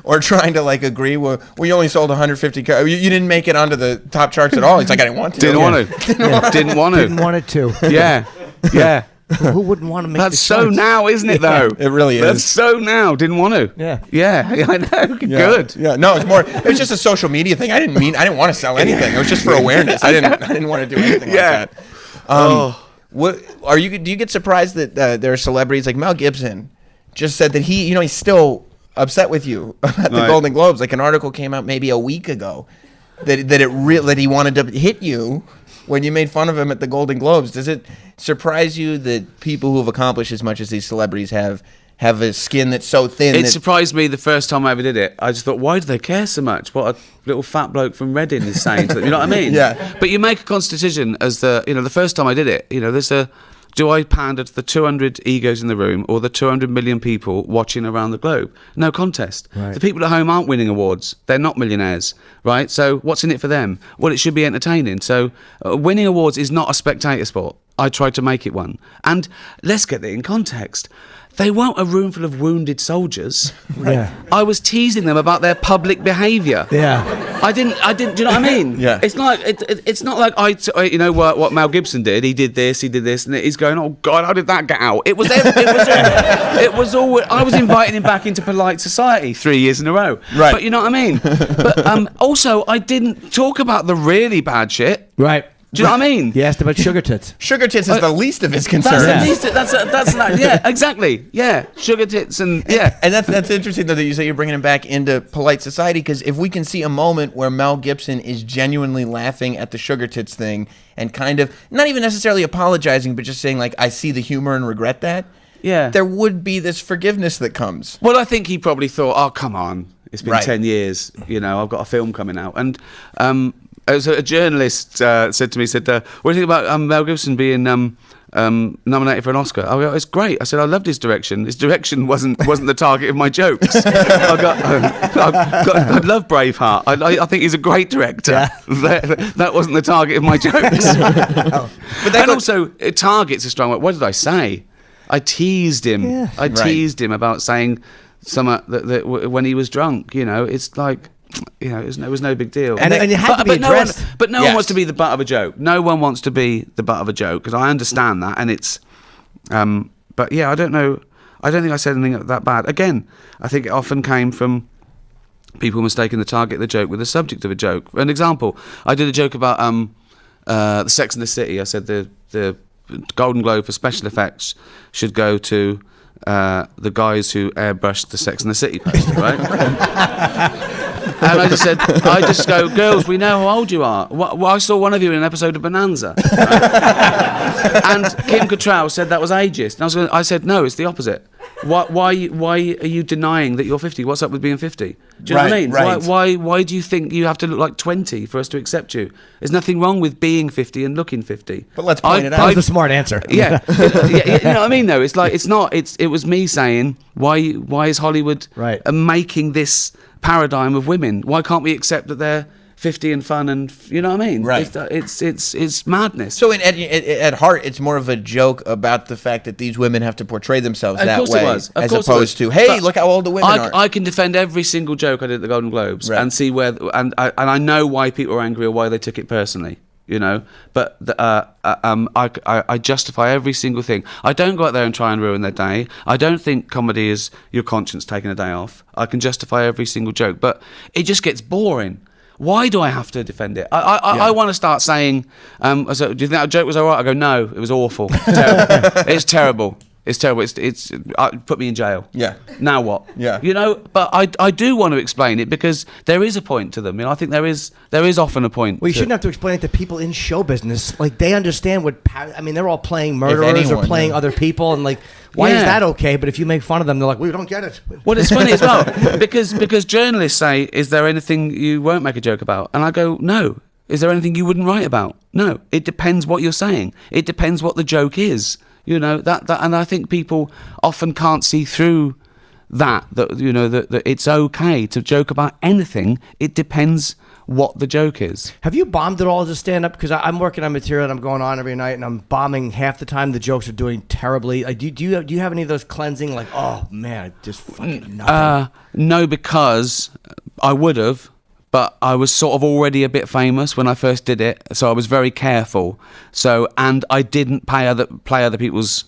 Or trying to like agree. Well, you only sold 150. You didn't make it onto the top charts at all. He's like, I didn't want to. Didn't want to. Didn't want it to. Yeah. Yeah. Who wouldn't want to make That's so charts? now, isn't it, though? It really is. That's so now. Didn't want to. Yeah. Yeah, I know. Yeah. Good. Yeah. No, it was just a social media thing. I didn't want to sell anything. It was just for awareness. I didn't want to do anything like that. What do you get surprised that there are celebrities like Mel Gibson just said that he's still upset with you about the Golden Globes. Like an article came out maybe a week ago that he wanted to hit you when you made fun of him at the Golden Globes. Does it surprise you that people who have accomplished as much as these celebrities have a skin that's so thin? It surprised me the first time I ever did it. I just thought, why do they care so much? What a little fat bloke from Reading is saying to them. You know what I mean? Yeah. But you make a conscious decision as the first time I did it, do I pander to the 200 egos in the room or the 200 million people watching around the globe? No contest. Right. The people at home aren't winning awards. They're not millionaires, right? So what's in it for them? Well, it should be entertaining. So winning awards is not a spectator sport. I tried to make it one. And let's get it in context. They weren't a room full of wounded soldiers. Yeah. I was teasing them about their public behaviour. Yeah. I didn't. Do you know what I mean? Yeah. It's like it's not like what Mel Gibson did. He did this, and he's going, oh God, how did that get out? It was all. I was inviting him back into polite society 3 years in a row. Right. But you know what I mean. But also, I didn't talk about the really bad shit. Right. Do you know what I mean? He asked about sugar tits. Sugar tits is the least of his concerns. Yeah, exactly. Yeah, sugar tits and yeah. And that's interesting though that you say you're bringing him back into polite society, because if we can see a moment where Mel Gibson is genuinely laughing at the sugar tits thing and kind of not even necessarily apologizing, but just saying like, I see the humor and regret that. Yeah. There would be this forgiveness that comes. Well, I think he probably thought, oh, come on. It's been Right. 10 years. I've got a film coming out. And a journalist said to me, what do you think about Mel Gibson being nominated for an Oscar? I go, it's great. I said, I loved his direction. His direction wasn't the target of my jokes. I love Braveheart. I think he's a great director. Yeah. That wasn't the target of my jokes. But also, target's a strong word. What did I say? I teased him. Yeah. I teased him about saying that when he was drunk. It's like, it was no big deal. And it had to be addressed. No one wants to be the butt of a joke. No one wants to be the butt of a joke, because I understand that, and it's. But yeah, I don't know. I don't think I said anything that bad. Again, I think it often came from people mistaking the target of the joke with the subject of a joke. For an example, I did a joke about the Sex and the City. I said the Golden Globe for special effects should go to the guys who airbrushed the Sex and the City poster, right? And I just go, girls, we know how old you are. I saw one of you in an episode of Bonanza. Right? And Kim Cattrall said that was ageist. And I said, no, it's the opposite. Why are you denying that you're 50? What's up with being 50? Do you know what I mean? Right. Why do you think you have to look like 20 for us to accept you? There's nothing wrong with being 50 and looking 50. But let's point it out. That was the smart answer. Yeah. You know what I mean, though? It's like, it was me saying, why is Hollywood making this paradigm of women? Why can't we accept that they're 50 and fun, and you know what I mean? Right. It's madness. So at heart, it's more of a joke about the fact that these women have to portray themselves that way, as opposed to, hey, look how old the women are. I can defend every single joke I did at the Golden Globes and see where, and I know why people are angry or why they took it personally. But I justify every single thing. I don't go out there and try and ruin their day. I don't think comedy is your conscience taking a day off. I can justify every single joke, but it just gets boring. Why do I have to defend it? I want to start saying, so, do you think that joke was all right? I go, no, it was awful. It's terrible. It's terrible. It's put me in jail. Yeah. Now what? Yeah. You know, but I do want to explain it because there is a point to them. You know, I think there is often a point. Well, you shouldn't have to explain it to people in show business. Like, they understand what. I mean, they're all playing murderers or playing other people, and like, why is that okay? But if you make fun of them, they're like, we don't get it. Well, it's funny as well because journalists say, "Is there anything you won't make a joke about?" And I go, "No." Is there anything you wouldn't write about? No. It depends what you're saying. It depends what the joke is. You know, that and I think people often can't see through that you know that it's okay to joke about anything. It depends what the joke is. Have you bombed at all as a stand-up? Because I'm working on material and I'm going on every night and I'm bombing half the time. The jokes are doing terribly. Like, do you have any of those cleansing? Like, oh man, just fucking nothing. No, because I would have. But I was sort of already a bit famous when I first did it, so I was very careful. And I didn't play other people's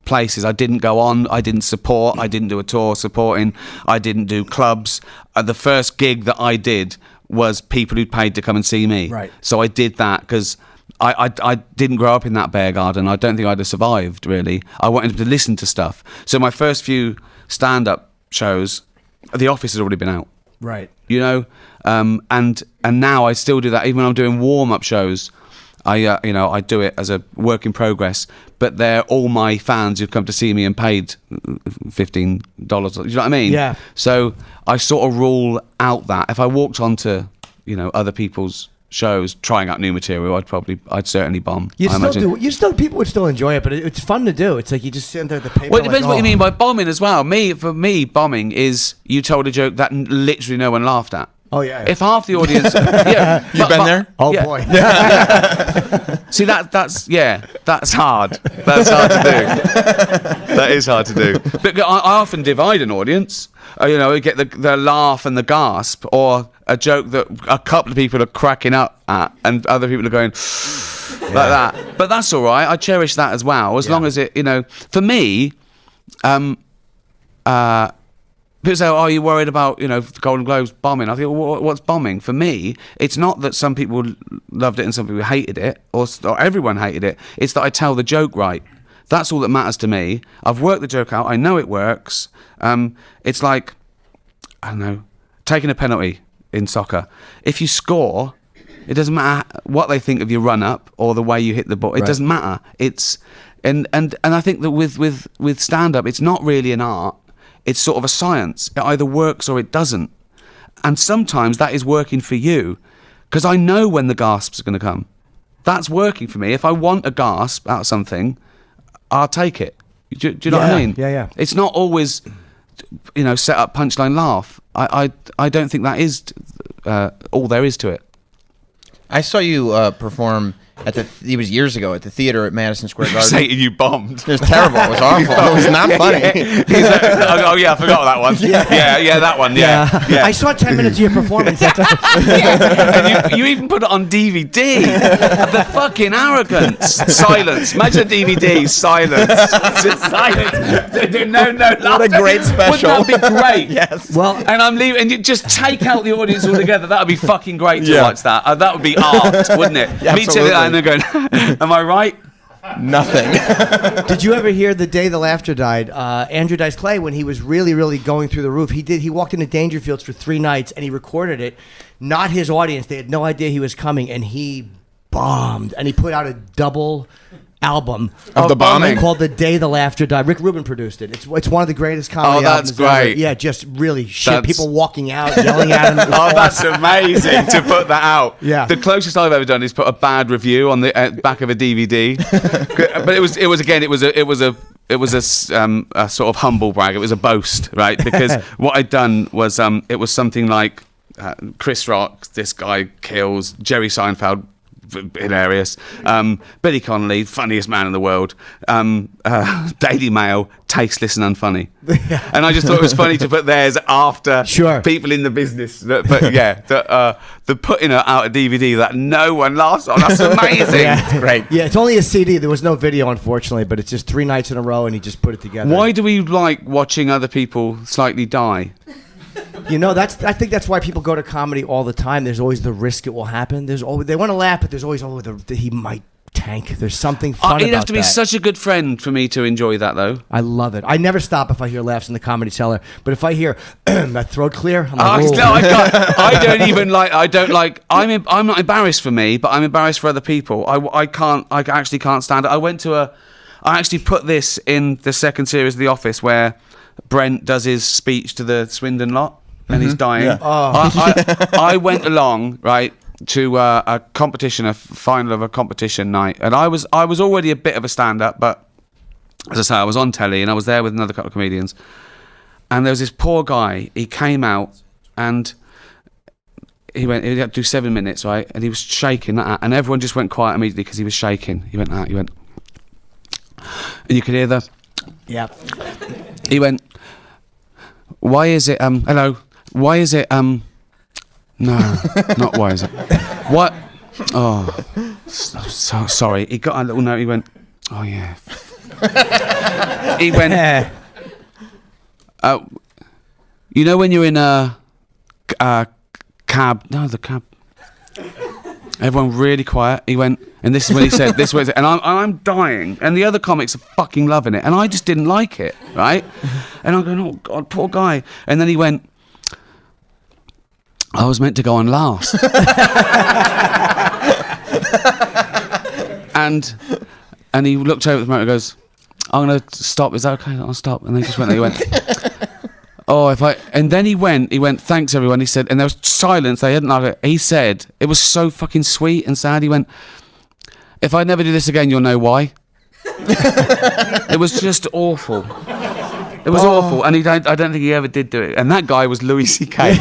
places. I didn't go on. I didn't support. I didn't do a tour supporting. I didn't do clubs. The first gig that I did was people who'd paid to come and see me. Right. So I did that because I didn't grow up in that bear garden. I don't think I'd have survived, really. I wanted to listen to stuff. So my first few stand-up shows, The Office had already been out. Right. You know, and now I still do that. Even when I'm doing warm-up shows, I do it as a work in progress. But they're all my fans who've come to see me and paid $15. You know what I mean? Yeah. So I sort of rule out that if I walked onto, you know, other people's shows trying out new material, I'd certainly bomb. People would still enjoy it, but it's fun to do. It's like you just sit there at the paper. Well, it depends what you mean by bombing as well. For me, bombing is you told a joke that literally no one laughed at. Oh yeah. If half the audience, you've been there. Oh yeah. boy. See that's hard. That's hard to do. That is hard to do. But I often divide an audience. You know, get the laugh and the gasp, or a joke that a couple of people are cracking up at, and other people are going like that. But that's all right. I cherish that as well, as long as it, you know, for me, people say, "Oh, are you worried about, you know, the Golden Globes bombing?" I think, well, what's bombing? For me, it's not that some people loved it and some people hated it, or everyone hated it. It's that I tell the joke right. That's all that matters to me. I've worked the joke out. I know it works. It's like, I don't know, taking a penalty in soccer. If you score, it doesn't matter what they think of your run up or the way you hit the ball. It doesn't matter. It's and I think that with stand up, it's not really an art. It's sort of a science. It either works or it doesn't. And sometimes that is working for you, because I know when the gasps are going to come. That's working for me. If I want a gasp out of something, I'll take it. Do you know what I mean? Yeah. It's not always, you know, set up, punchline, laugh. I don't think that is all there is to it. I saw you perform it was years ago at the theater at Madison Square Garden. Saying you bombed. It was terrible. It was awful. It was not funny. Oh yeah, I forgot that one. Yeah, that one. Yeah. I saw 10 minutes of your performance. And you even put it on DVD. The fucking arrogance. Silence. Imagine a DVD. Silence. Just silence. No. What a great special. Wouldn't that be great? Yes. Well, and I'm leaving, and you just take out the audience altogether. That would be fucking great to watch that. That would be art, wouldn't it? Yeah, Me too. And they're going, am I right? Nothing. Did you ever hear the day the laughter died? Andrew Dice Clay, when he was really, really going through the roof, he walked into Dangerfields for 3 nights and he recorded it. Not his audience. They had no idea he was coming, and he bombed. And he put out a double album of the bombing called The Day the Laughter Died. Rick Rubin produced it. It's one of the greatest comedy albums. Oh, that's great. Ever. Yeah, just really shit. People walking out, yelling at him. Oh, that's amazing to put that out. Yeah. The closest I've ever done is put a bad review on the back of a DVD. But it was a sort of humble brag. It was a boast, right? Because what I'd done was it was something like Chris Rock, this guy kills, Jerry Seinfeld, hilarious, Billy Connolly, funniest man in the world, Daily Mail, tasteless and unfunny. And I just thought it was funny to put theirs after people in the business. But yeah, the putting out a DVD that no one laughs on, that's amazing. Yeah. Great. Yeah, it's only a CD. There was no video, unfortunately, but it's just 3 nights in a row, and he just put it together. Why do we like watching other people slightly die? You know, I think that's why people go to comedy all the time. There's always the risk it will happen. They want to laugh, but there's always he might Tank. There's something fun about that. He'd have to be such a good friend for me to enjoy that, though. I love it. I never stop if I hear laughs in the Comedy Cellar, but if I hear that throat clear, I'm like, no, I can't. I don't even like. I don't like. I'm not embarrassed for me, but I'm embarrassed for other people. I can't. I actually can't stand it. I actually put this in the second series of The Office where Brent does his speech to the Swindon lot, and he's dying. Yeah. I went along, right, to a competition, a final of a competition night, and I was already a bit of a stand-up, but as I say, I was on telly and I was there with another couple of comedians, and there was this poor guy. He came out and he had to do 7 minutes, right, and he was shaking, and everyone just went quiet immediately because he was shaking. He went, and you could hear yeah. he went, why is it, hello, why is it, no, not why is it? What? Oh, so sorry. He got a little note. He went, oh yeah. He went, you know when you're in a cab? No, the cab. Everyone really quiet. He went, and this is when he said, this was, and I'm dying, and the other comics are fucking loving it, and I just didn't like it, right? And I'm going, oh God, poor guy. And then he went, I was meant to go on last. and he looked over at the motor and goes, I'm going to stop. Is that okay? I'll stop. And then he just went there. He went, oh, and then he went, thanks everyone. He said, and there was silence. They hadn't liked it. He said, it was so fucking sweet and sad. He went, if I never do this again, you'll know why. It was just awful. It was awful, and I don't think he ever did do it. And that guy was Louis C.K.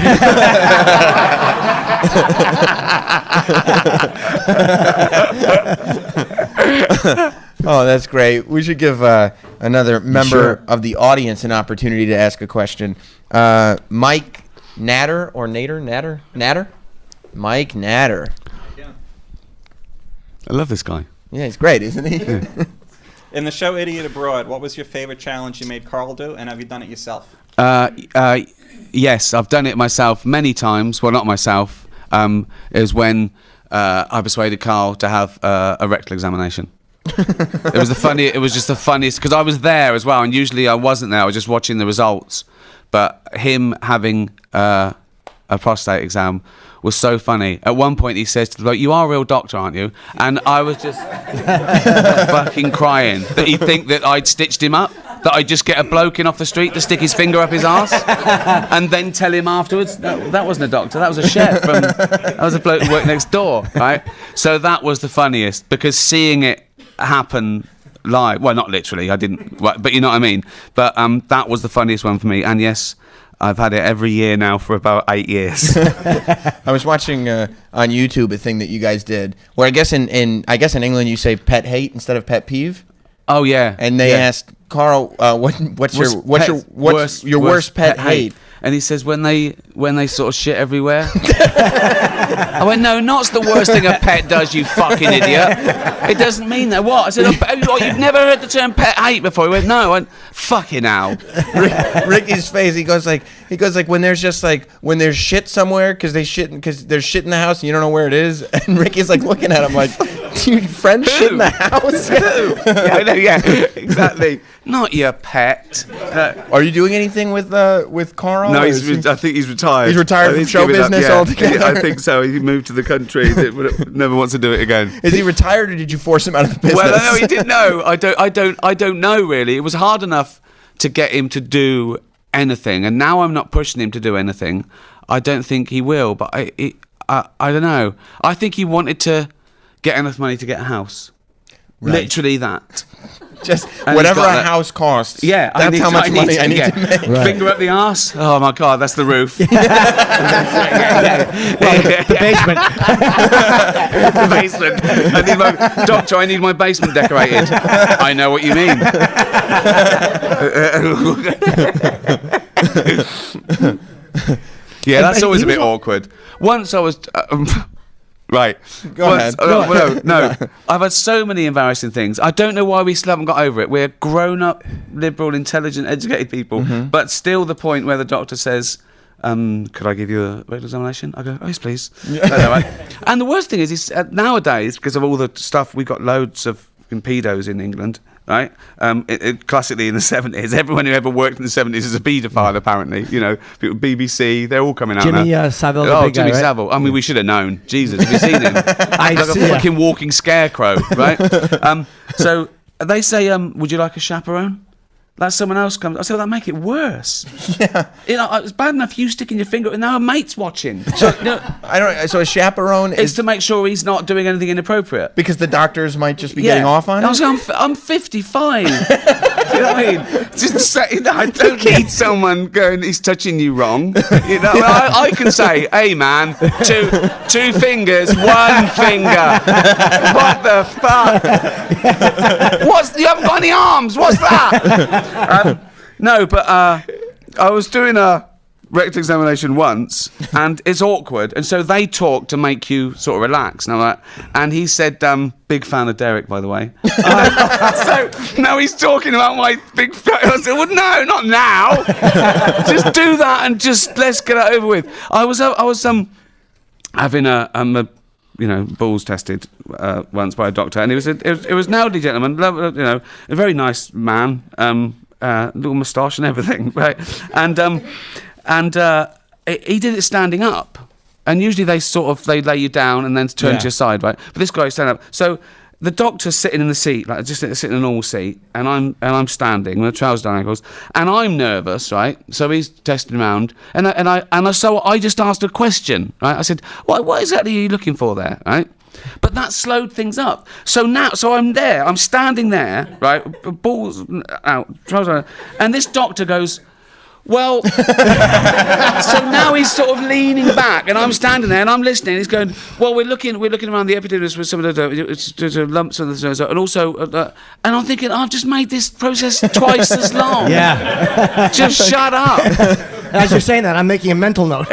Oh, that's great. We should give another member of the audience an opportunity to ask a question. Mike Natter or Natter? Mike Natter. Yeah. I love this guy. Yeah, he's great, isn't he? Yeah. In the show Idiot Abroad, what was your favorite challenge you made Carl do, and have you done it yourself? Yes, I've done it myself many times. Well, not myself. It was when I persuaded Carl to have a rectal examination. It was just the funniest, because I was there as well, and usually I wasn't there. I was just watching the results. But him having a prostate exam was so funny. At one point he says to the bloke, you are a real doctor, aren't you? And I was just fucking crying that he'd think that I'd stitched him up, that I'd just get a bloke in off the street to stick his finger up his arse and then tell him afterwards, no, that wasn't a doctor, that was a chef, that was a bloke who worked next door, right? So that was the funniest, because seeing it happen live, well, not literally, I didn't, but you know what I mean, but that was the funniest one for me. And yes, I've had it every year now for about 8 years. I was watching on YouTube a thing that you guys did, where I guess in England you say pet hate instead of pet peeve. Oh yeah. And they asked Carl, what's your worst pet hate? And he says when they sort of shit everywhere. I went, no, not's the worst thing a pet does, you fucking idiot. It doesn't mean that. What? I said, oh, you've never heard the term pet hate before. He went, no. I went, fucking hell. Ricky's face. He goes like when there's shit somewhere because there's shit in the house and you don't know where it is. And Ricky's like looking at him like, do your friends shit in the house? Who? Yeah, I know, yeah, exactly. Not your pet. Are you doing anything with Carl? No, I think he's retired. He's retired from show business altogether. I think so. He moved to the country. Never wants to do it again. Is he retired, or did you force him out of the business? Well, no, he didn't know. I don't know really. It was hard enough to get him to do anything, and now I'm not pushing him to do anything. I don't think he will, but I don't know. I think he wanted to get enough money to get a house. Right. Literally that. Just whatever a house costs. Yeah, that's how much money I need to make. Right. Finger up the arse. Oh my God, that's the roof. The basement. The basement. Doctor, I need my basement decorated. I know what you mean. Yeah, that's always a bit awkward. Once I was. Right. Go ahead. No. I've had so many embarrassing things. I don't know why we still haven't got over it. We're grown-up, liberal, intelligent, educated people, but still the point where the doctor says, could I give you a rectal examination? I go, oh, yes, please. Right. And the worst thing is nowadays, because of all the stuff, we've got loads of pedos in England, right? Classically in the 70s, everyone who ever worked in the 70s is a paedophile, apparently. You know, people, BBC, they're all coming out Jimmy now. Savile, oh, the big Jimmy guy, right? Savile. I mean, we should have known. Jesus, have you seen him? Like a fucking walking scarecrow, right? So they say, would you like a chaperone? Like someone else comes. I said, well, that make it worse. Yeah. You know, it's bad enough you sticking your finger, and now a mate's watching. So, So a chaperone is to make sure he's not doing anything inappropriate. Because the doctors might just be getting off on it. I'm 55. You know what I mean? Just say, I don't need someone going, he's touching you wrong. You know, I can say, hey man, two fingers, one finger. What the fuck? You haven't got any arms? What's that? No, but I was doing a rectal examination once, and it's awkward, and so they talk to make you sort of relax. And he said, big fan of Derek, by the way. So now he's talking about my big fan. I said, well, no, not now. Just do that and just let's get it over with. I was having a balls tested once by a doctor, and it was an elderly gentleman, you know, a very nice man, little moustache and everything, right? And he did it standing up, and usually they lay you down and then turn to your side, right? But this guy standing up, so the doctor's sitting in the seat, like just sitting in a normal seat, and I'm standing with the trousers down ankles, and I'm nervous, right? So he's testing around, so I just asked a question, right? I said, what exactly are you looking for there, right? But that slowed things up. So I'm there, I'm standing there, right? Balls out, trousers out, and this doctor goes, well, so now he's sort of leaning back, and I'm standing there, and I'm listening. He's going, well, we're looking around the epidermis with some of the lumps and also, and I'm thinking, I've just made this process twice as long. Yeah. Just shut up. As you're saying that, I'm making a mental note.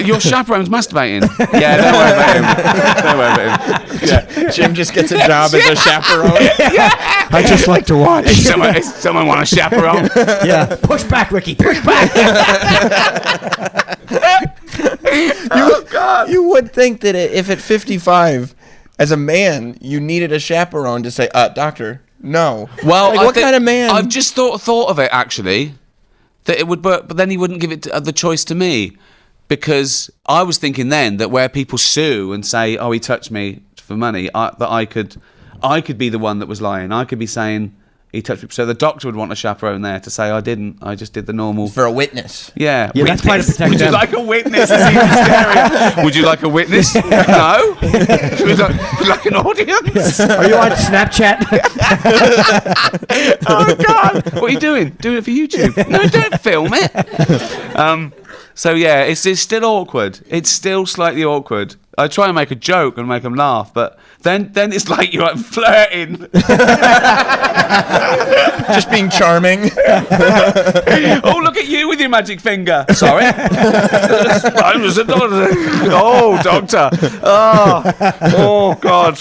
Your chaperone's masturbating. Yeah, don't worry about him. Yeah. Jim just gets a job as a chaperone. I just like to watch. Someone want a chaperone? Yeah. Push back, Ricky. Push back. You would think that if at 55, as a man, you needed a chaperone to say, doctor, no. Well, what kind of man? I've just thought of it, actually, that it would work, but then he wouldn't give it the choice to me, because I was thinking then that where people sue and say, oh, he touched me for money, that I could be the one that was lying. I could be saying he touched me. So the doctor would want a chaperone there to say, I didn't. I just did the normal. For a witness. Yeah. Yeah, that's quite to protect Would them. you like a witness? It's even scarier. Would you like a witness? No. Would you like an audience? Are you on Snapchat? Oh, God. What are you doing? Doing it for YouTube? No, don't film it. So, yeah, it's still awkward. It's still slightly awkward. I try and make a joke and make them laugh, but then it's like you're flirting. Just being charming. Oh, look at you with your magic finger. Sorry. Oh, doctor. Oh, God.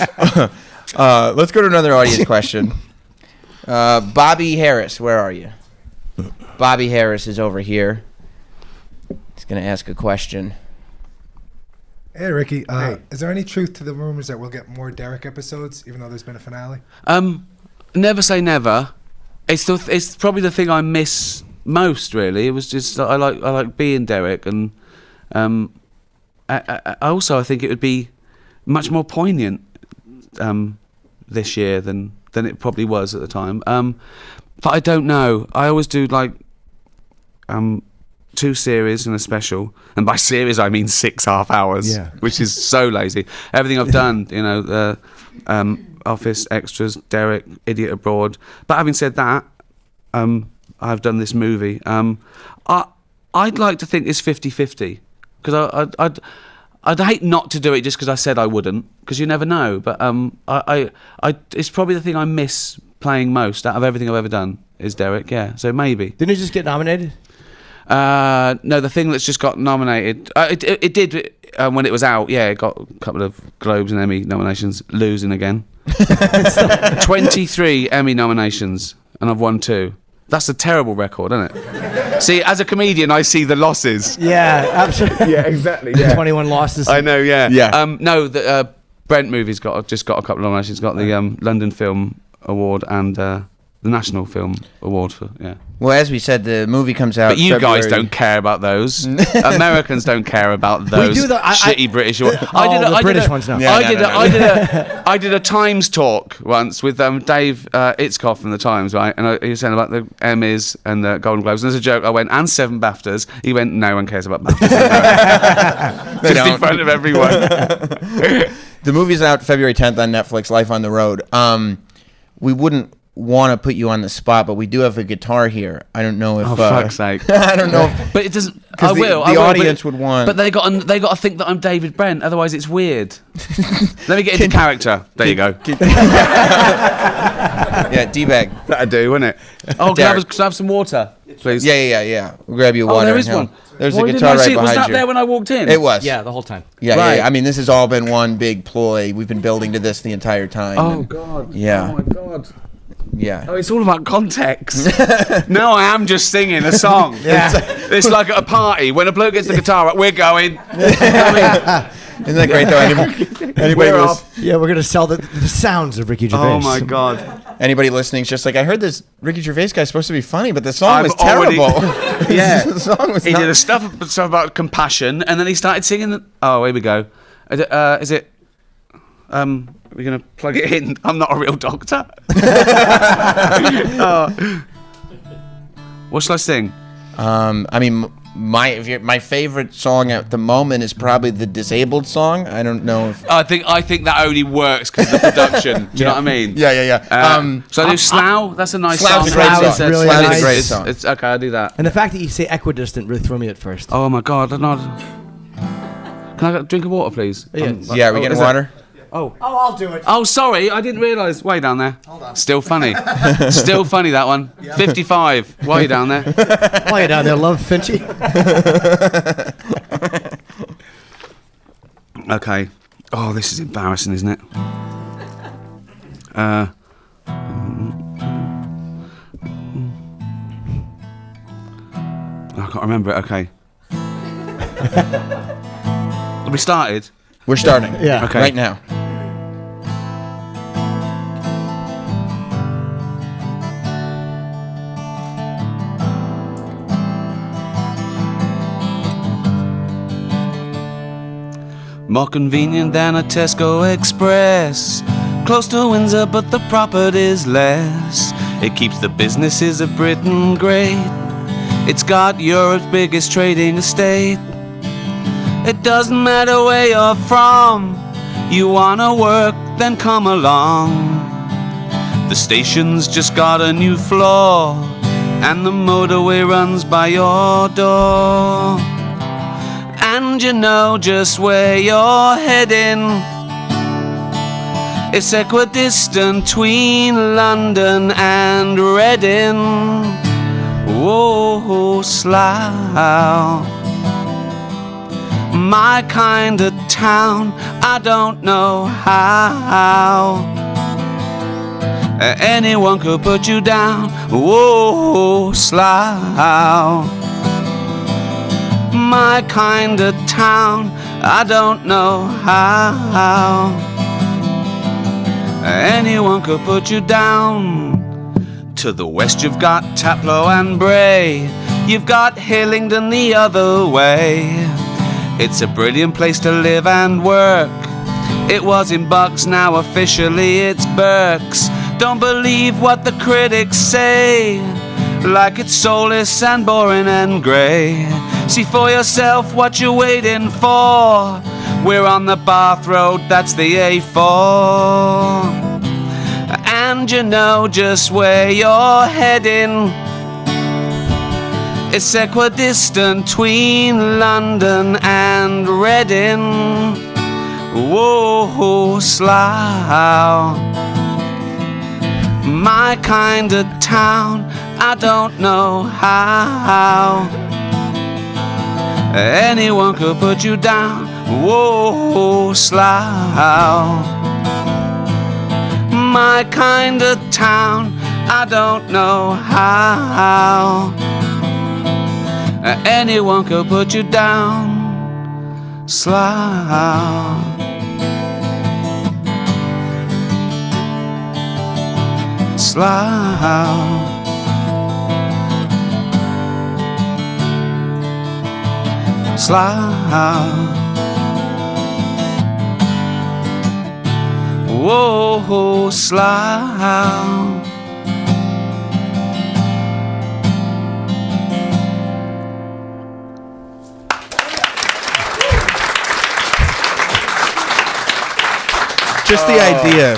Let's go to another audience question. Bobby Harris, where are you? Bobby Harris is over here. He's going to ask a question. Hey, Ricky. Is there any truth to the rumors that we'll get more Derek episodes, even though there's been a finale? Never say never. It's probably the thing I miss most, really. It was just I like being Derek, and I think it would be much more poignant this year than it probably was at the time. But I don't know. I always do like 2 series and a special, and by series I mean 6.5 hours, which is so lazy. Everything I've done, you know, Office, Extras, Derek, Idiot Abroad. But having said that, I've done this movie. I'd like to think it's 50-50, because I'd hate not to do it just because I said I wouldn't, because you never know. But it's probably the thing I miss playing most out of everything I've ever done is Derek. Yeah, so maybe. Didn't it just get nominated? No, the thing that's just got nominated, it did when it was out. Yeah, it got a couple of Globes and Emmy nominations. Losing again. 23 Emmy nominations, and I've won 2. That's a terrible record, isn't it? See, as a comedian, I see the losses. Yeah, absolutely. Yeah, exactly. Yeah. 21 losses. I know. Yeah. Yeah. No, the Brent movie's just got a couple of nominations. It's got the London Film Award and the National Film Award for Well, as we said, the movie comes out. But you February. guys don't care about those. Americans don't care about those. We do shitty British. The British ones now. I did a Times talk once with Dave Itzkoff from the Times, right? And he was saying about the Emmys and the Golden Globes. And as a joke, I went, and 7 BAFTAs. He went, no one cares about BAFTAs. They Just don't. in front of everyone. The movie's out February 10th on Netflix. Life on the Road. We wouldn't want to put you on the spot, but we do have a guitar here. I don't know if. Oh, fuck's sake! I don't know. If, but it doesn't. I will. The audience would want. But they got to think that I'm David Brent. Otherwise, it's weird. Let me get into character. There you go. Yeah, D-bag. That'd do, wouldn't it? Oh, can I have some water, please? Yeah. We'll grab you a water. Oh, there is one. There's Well, a didn't guitar I right see it? behind Was that you. there when I walked in? It was. Yeah, the whole time. Yeah. I mean, this has all been one big ploy. We've been building to this the entire time. Oh and- God. Yeah. Oh my God. Yeah. Oh, it's all about context. No, I am just singing a song. It's like at a party when a bloke gets the guitar up, we're going. Isn't that great though? Anybody Yeah, we're gonna sell the sounds of Ricky Gervais. Oh my God. Anybody listening is just like, I heard this Ricky Gervais guy's supposed to be funny, but the song was already- terrible. Yeah. The song was He not- did a stuff about compassion, and then he started singing. Oh, here we go. Is it? We're gonna plug it in. I'm not a real doctor. What shall I sing? I mean, my favorite song at the moment is probably the Disabled song. I don't know if. I think that only works because of the production. Do you know what I mean? Yeah. So I do Slough. That's a nice Slough's song. a great Slough song. is really Slough's nice. a great song. It's okay. I'll do that. And the fact that you say equidistant really threw me at first. Oh my God! Can I get a drink of water, please? Yeah. Yeah, are we getting water? Oh, I'll do it. Oh, sorry, I didn't realise. Way down there. Hold on. Still funny. Still funny, that one. 55. Why are you down there? Why you down there, love Finchy? Okay. Oh, this is embarrassing, isn't it? I can't remember it. Okay. Have we started? We're starting. Yeah. Okay. Right now. More convenient than a Tesco Express. Close to Windsor, but the property's less. It keeps the businesses of Britain great. It's got Europe's biggest trading estate. It doesn't matter where you're from. You wanna work, then come along. The station's just got a new floor, and the motorway runs by your door. And you know just where you're heading. It's equidistant between London and Reading. Whoa, Slough, my kind of town. I don't know how anyone could put you down. Whoa, Slough, my kind of town. I don't know how anyone could put you down. To the west you've got Taplow and Bray. You've got Hillingdon the other way. It's a brilliant place to live and work. It was in Bucks, now officially it's Berks. Don't believe what the critics say, like it's soulless and boring and grey. See for yourself what you're waiting for. We're on the Bath Road, that's the A4. And you know just where you're heading. It's equidistant between London and Reading. Whoa, Slough, my kind of town. I don't know how anyone could put you down. Whoa, Slough, my kind of town. I don't know how anyone could put you down, Slough. Slough. Slough. Whoa, Slough. Just the idea.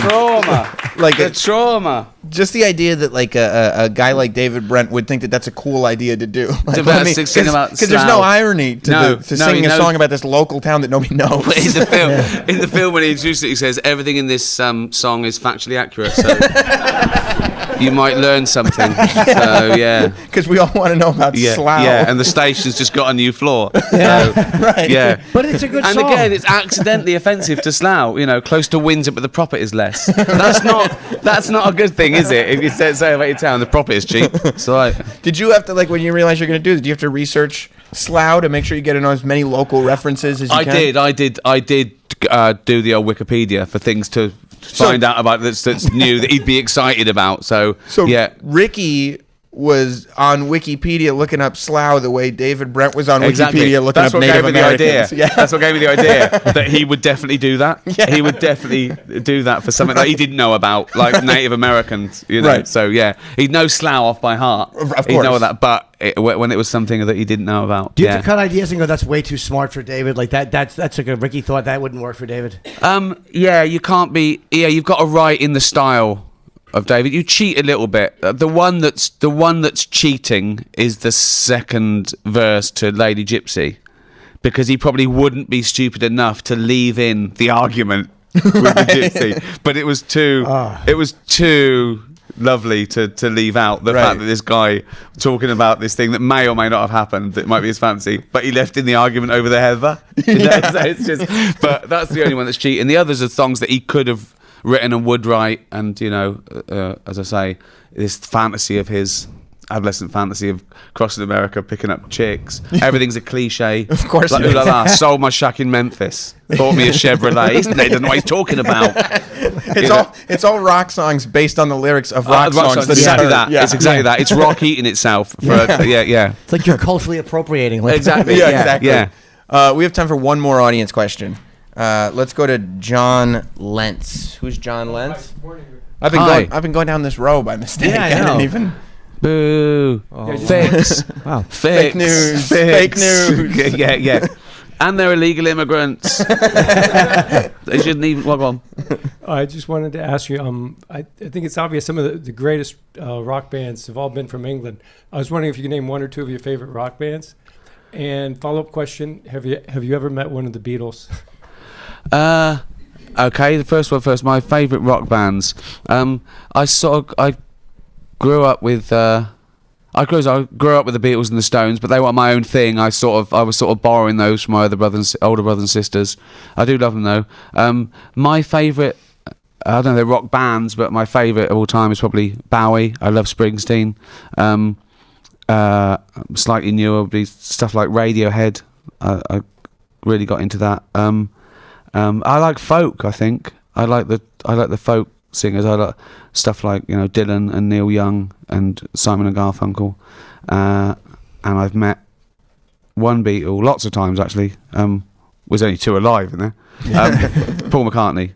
Trauma. Like the trauma. Just the idea that like a guy like David Brent would think that that's a cool idea to do. Like, Because there's no irony to singing a song about this local town that nobody knows. In the film, when he introduces it, he says everything in this song is factually accurate. So you might learn something. So yeah, because we all want to know about Slough. Yeah, and the station's just got a new floor. Yeah, so, right. Yeah, but it's a good and song. And again, it's accidentally offensive to Slough. You know, close to Windsor, but the profit is less. That's not a good thing, is it? If you say about your town, the profit is cheap. So did you have to, like, when you realize you're going to do this, do you have to research Slough to make sure you get in as many local references as you can? I did do the old Wikipedia for things to find out about that's new that he'd be excited about. So yeah, Ricky was on Wikipedia looking up Slough the way David Brent was on Wikipedia looking up Native Americans. Yeah. That's what gave me the idea that he would definitely do that. Yeah. He would definitely do that for something that he didn't know about, like Native Americans. You know, right. So yeah, he'd know Slough off by heart. Of course. He'd know that, but when it was something that he didn't know about. Do you have to cut ideas and go, that's way too smart for David? Like that's like a Ricky thought that wouldn't work for David. Yeah, you can't be. Yeah, you've got to write in the style of David. You cheat a little bit. The one that's cheating is the second verse to Lady Gypsy, because he probably wouldn't be stupid enough to leave in the argument with the gypsy. But it was too lovely to leave out the fact that this guy talking about this thing that may or may not have happened, that might be his fancy, but he left in the argument over the heather. So it's just, but that's the only one that's cheating. The others are songs that he could have written and would write, and you know, as I say, this fantasy of his, adolescent fantasy of crossing America, picking up chicks. Everything's a cliche. Of course, like, ooh la la, sold my shack in Memphis, bought me a Chevrolet. He doesn't know what he's talking about. It's all rock songs based on the lyrics of rock songs. Exactly that. Yeah. It's exactly that. It's rock eating itself. It's like you're culturally appropriating. Like, exactly. Exactly. Yeah. We have time for one more audience question. Let's go to John Lentz. Who's John Lentz? I've been going down this row by mistake. Yeah, I know. didn't even. Boo! Fakes. Wow. Fake news. Fake news. yeah. And they're illegal immigrants. They shouldn't even. Well, go on. I just wanted to ask you. I think it's obvious some of the greatest rock bands have all been from England. I was wondering if you could name one or two of your favorite rock bands. And follow-up question: Have you ever met one of the Beatles? Okay, the first one first. My favourite rock bands. I grew up with. I grew up with the Beatles and the Stones, but they were my own thing. I was sort of borrowing those from my older brothers and sisters. I do love them though. My favourite, I don't know, they're rock bands, but my favourite of all time is probably Bowie. I love Springsteen. Slightly newer would be stuff like Radiohead. I really got into that. I like folk. I think I like the folk singers. I like stuff like, you know, Dylan and Neil Young and Simon and Garfunkel. And I've met one Beatle lots of times actually. Was only two alive in there. Paul McCartney,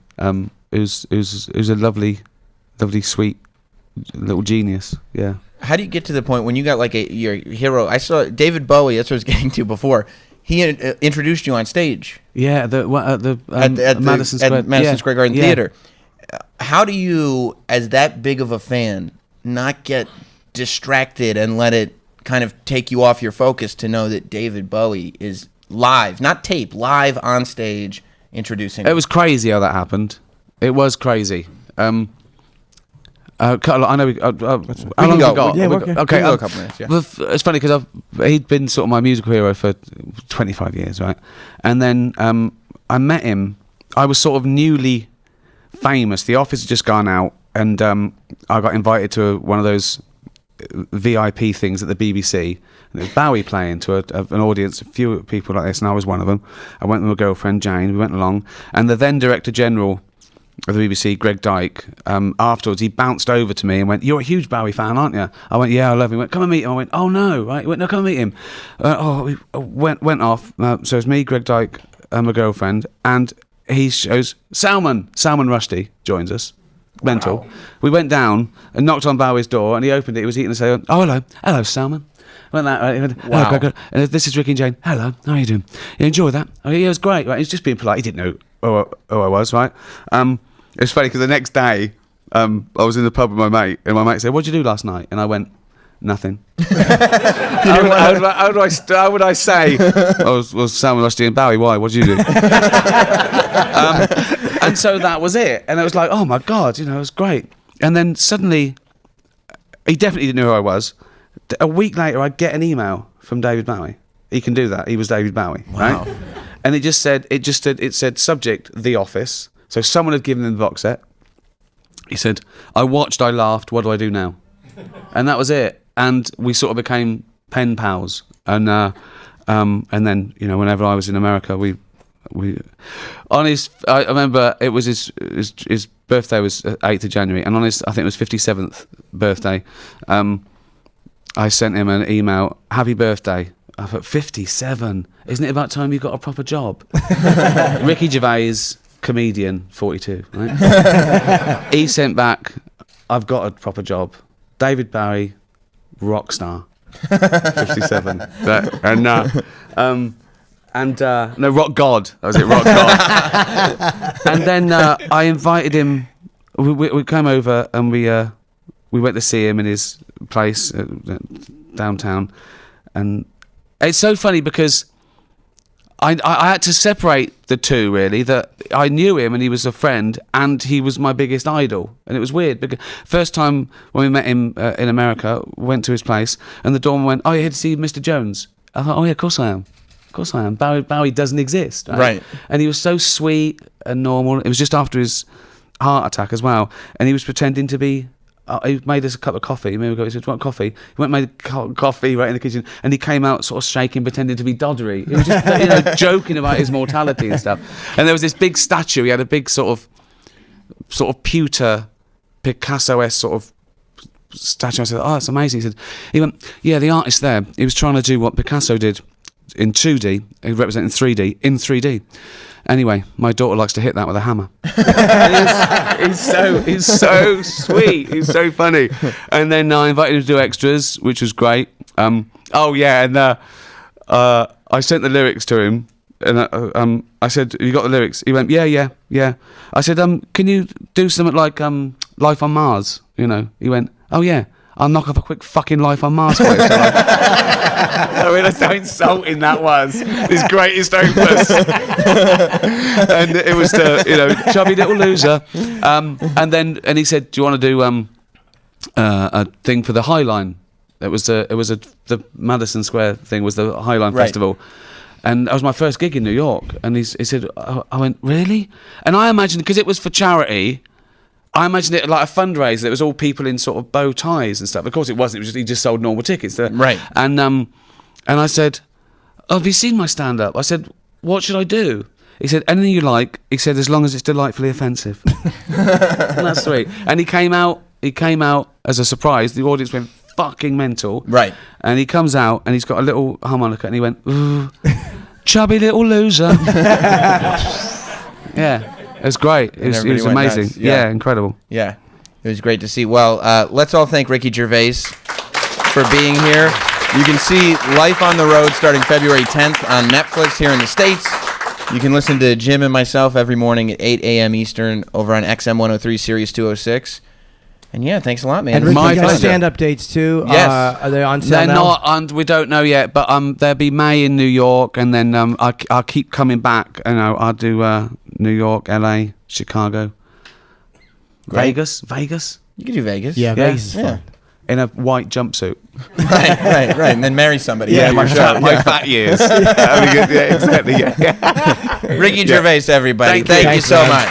who's a lovely, sweet little genius. Yeah. How do you get to the point when you got like your hero? I saw David Bowie. That's what I was getting to before. He introduced you on stage. Yeah, at Madison Square Garden Theater. How do you, as that big of a fan, not get distracted and let it kind of take you off your focus to know that David Bowie is live, not tape, live on stage introducing? It was crazy how that happened. It was crazy. I know. How long have we got? Yeah, okay. We can go a couple minutes. Yeah. It's funny because he'd been sort of my musical hero for 25 years, right? And then I met him. I was sort of newly famous. The Office had just gone out, and I got invited to one of those VIP things at the BBC, and it was Bowie playing to an audience, a few people like this, and I was one of them. I went with my girlfriend Jane. We went along, and the then Director General of the BBC, Greg Dyke, afterwards he bounced over to me and went, "You're a huge Bowie fan, aren't you?" I went, "Yeah, I love him." He went, "Come and meet him." I went, "Oh no!" Right? He went, "No, come and meet him." We went off. So it's me, Greg Dyke, and my girlfriend, and he shows Salman Rushdie joins us. Mental. Wow. We went down and knocked on Bowie's door, and he opened it. He was eating and said, "Oh, hello, Salman." Went that right. He went, "Hello, Greg. This is Ricky and Jane. Hello, how are you doing? You enjoy that?" Oh, yeah, it was great. Right? He was just being polite. He didn't know who I was, right? It was funny because the next day, I was in the pub with my mate, and my mate said, "What did you do last night?" And I went, "Nothing." How would I say? I was Salman Rushdie and Bowie. Why? What did you do? And so that was it. And it was like, oh my God, it was great. And then suddenly, he definitely didn't know who I was. A week later, I get an email from David Bowie. He can do that. He was David Bowie, right? And it said subject, The Office. So someone had given him the box set. He said, "I watched, I laughed, what do I do now?" And that was it. And we sort of became pen pals. And then, whenever I was in America, I remember it was his birthday was 8th of January, and on his, I think it was 57th birthday, I sent him an email, "Happy birthday." I thought, 57? Isn't it about time you got a proper job? Ricky Gervais, comedian, 42, right? He sent back, "I've got a proper job." David Bowie, rock star, 57. No, rock god. That was it, rock god. And then I invited him. We came over and we went to see him in his place downtown. And it's so funny because I had to separate the two, really. That I knew him and he was a friend, and he was my biggest idol. And it was weird because first time when we met him in America, went to his place, and the doorman went, "Oh, you're here to see Mr. Jones?" I thought, "Oh yeah, of course I am. Of course I am." Bowie doesn't exist, right? And he was so sweet and normal. It was just after his heart attack as well, and he was pretending to be. He made us a cup of coffee. He said, "Do you want coffee?" He went and made coffee right in the kitchen, and he came out sort of shaking, pretending to be Doddery. He was just joking about his mortality and stuff. And there was this big statue. He had a big sort of pewter Picasso-esque sort of statue. I said, "Oh, that's amazing." He went, "Yeah, the artist there, he was trying to do what Picasso did in 2D, representing 3D, in 3D. Anyway, my daughter likes to hit that with a hammer." He's so sweet. He's so funny. And then I invited him to do extras, which was great. And I sent the lyrics to him, and I said, "You got the lyrics?" He went, "Yeah." I said, "Can you do something like Life on Mars?" He went, "Oh yeah, I'll knock off a quick fucking Life on Mars for you." I realised how insulting that was. His greatest opus. And it was chubby little loser. And he said, "Do you want to do a thing for the High Line?" The Madison Square thing was the High Line Festival. And that was my first gig in New York. And he said, I went, "Really?" And I imagined, because it was for charity, I imagined it like a fundraiser. It was all people in sort of bow ties and stuff. Of course, it wasn't. It was just he just sold normal tickets. Right. And I said, "Oh, have you seen my stand-up?" I said, "What should I do?" He said, "Anything you like." He said, "As long as it's delightfully offensive." And that's sweet. And he came out as a surprise. The audience went fucking mental. Right. And he comes out and he's got a little harmonica and he went, "Ooh, chubby little loser." Yeah. It was great. It was amazing. Yeah, incredible. Yeah, it was great to see. Well, let's all thank Ricky Gervais for being here. You can see Life on the Road starting February 10th on Netflix here in the States. You can listen to Jim and myself every morning at 8 a.m. Eastern over on XM 103 Sirius 206. And yeah, thanks a lot, man. And Ricky, you got stand-up dates too? Yes. Are they on sale They're now? not, and we don't know yet, but there'll be May in New York, and then I'll keep coming back. I'll do New York, LA, Chicago, Vegas. You can do Vegas. Yeah, Vegas is fun. In a white jumpsuit. Right. And then marry somebody. Yeah, my fat years. Yeah, exactly. Yeah. Ricky Gervais, everybody. Thank you so much.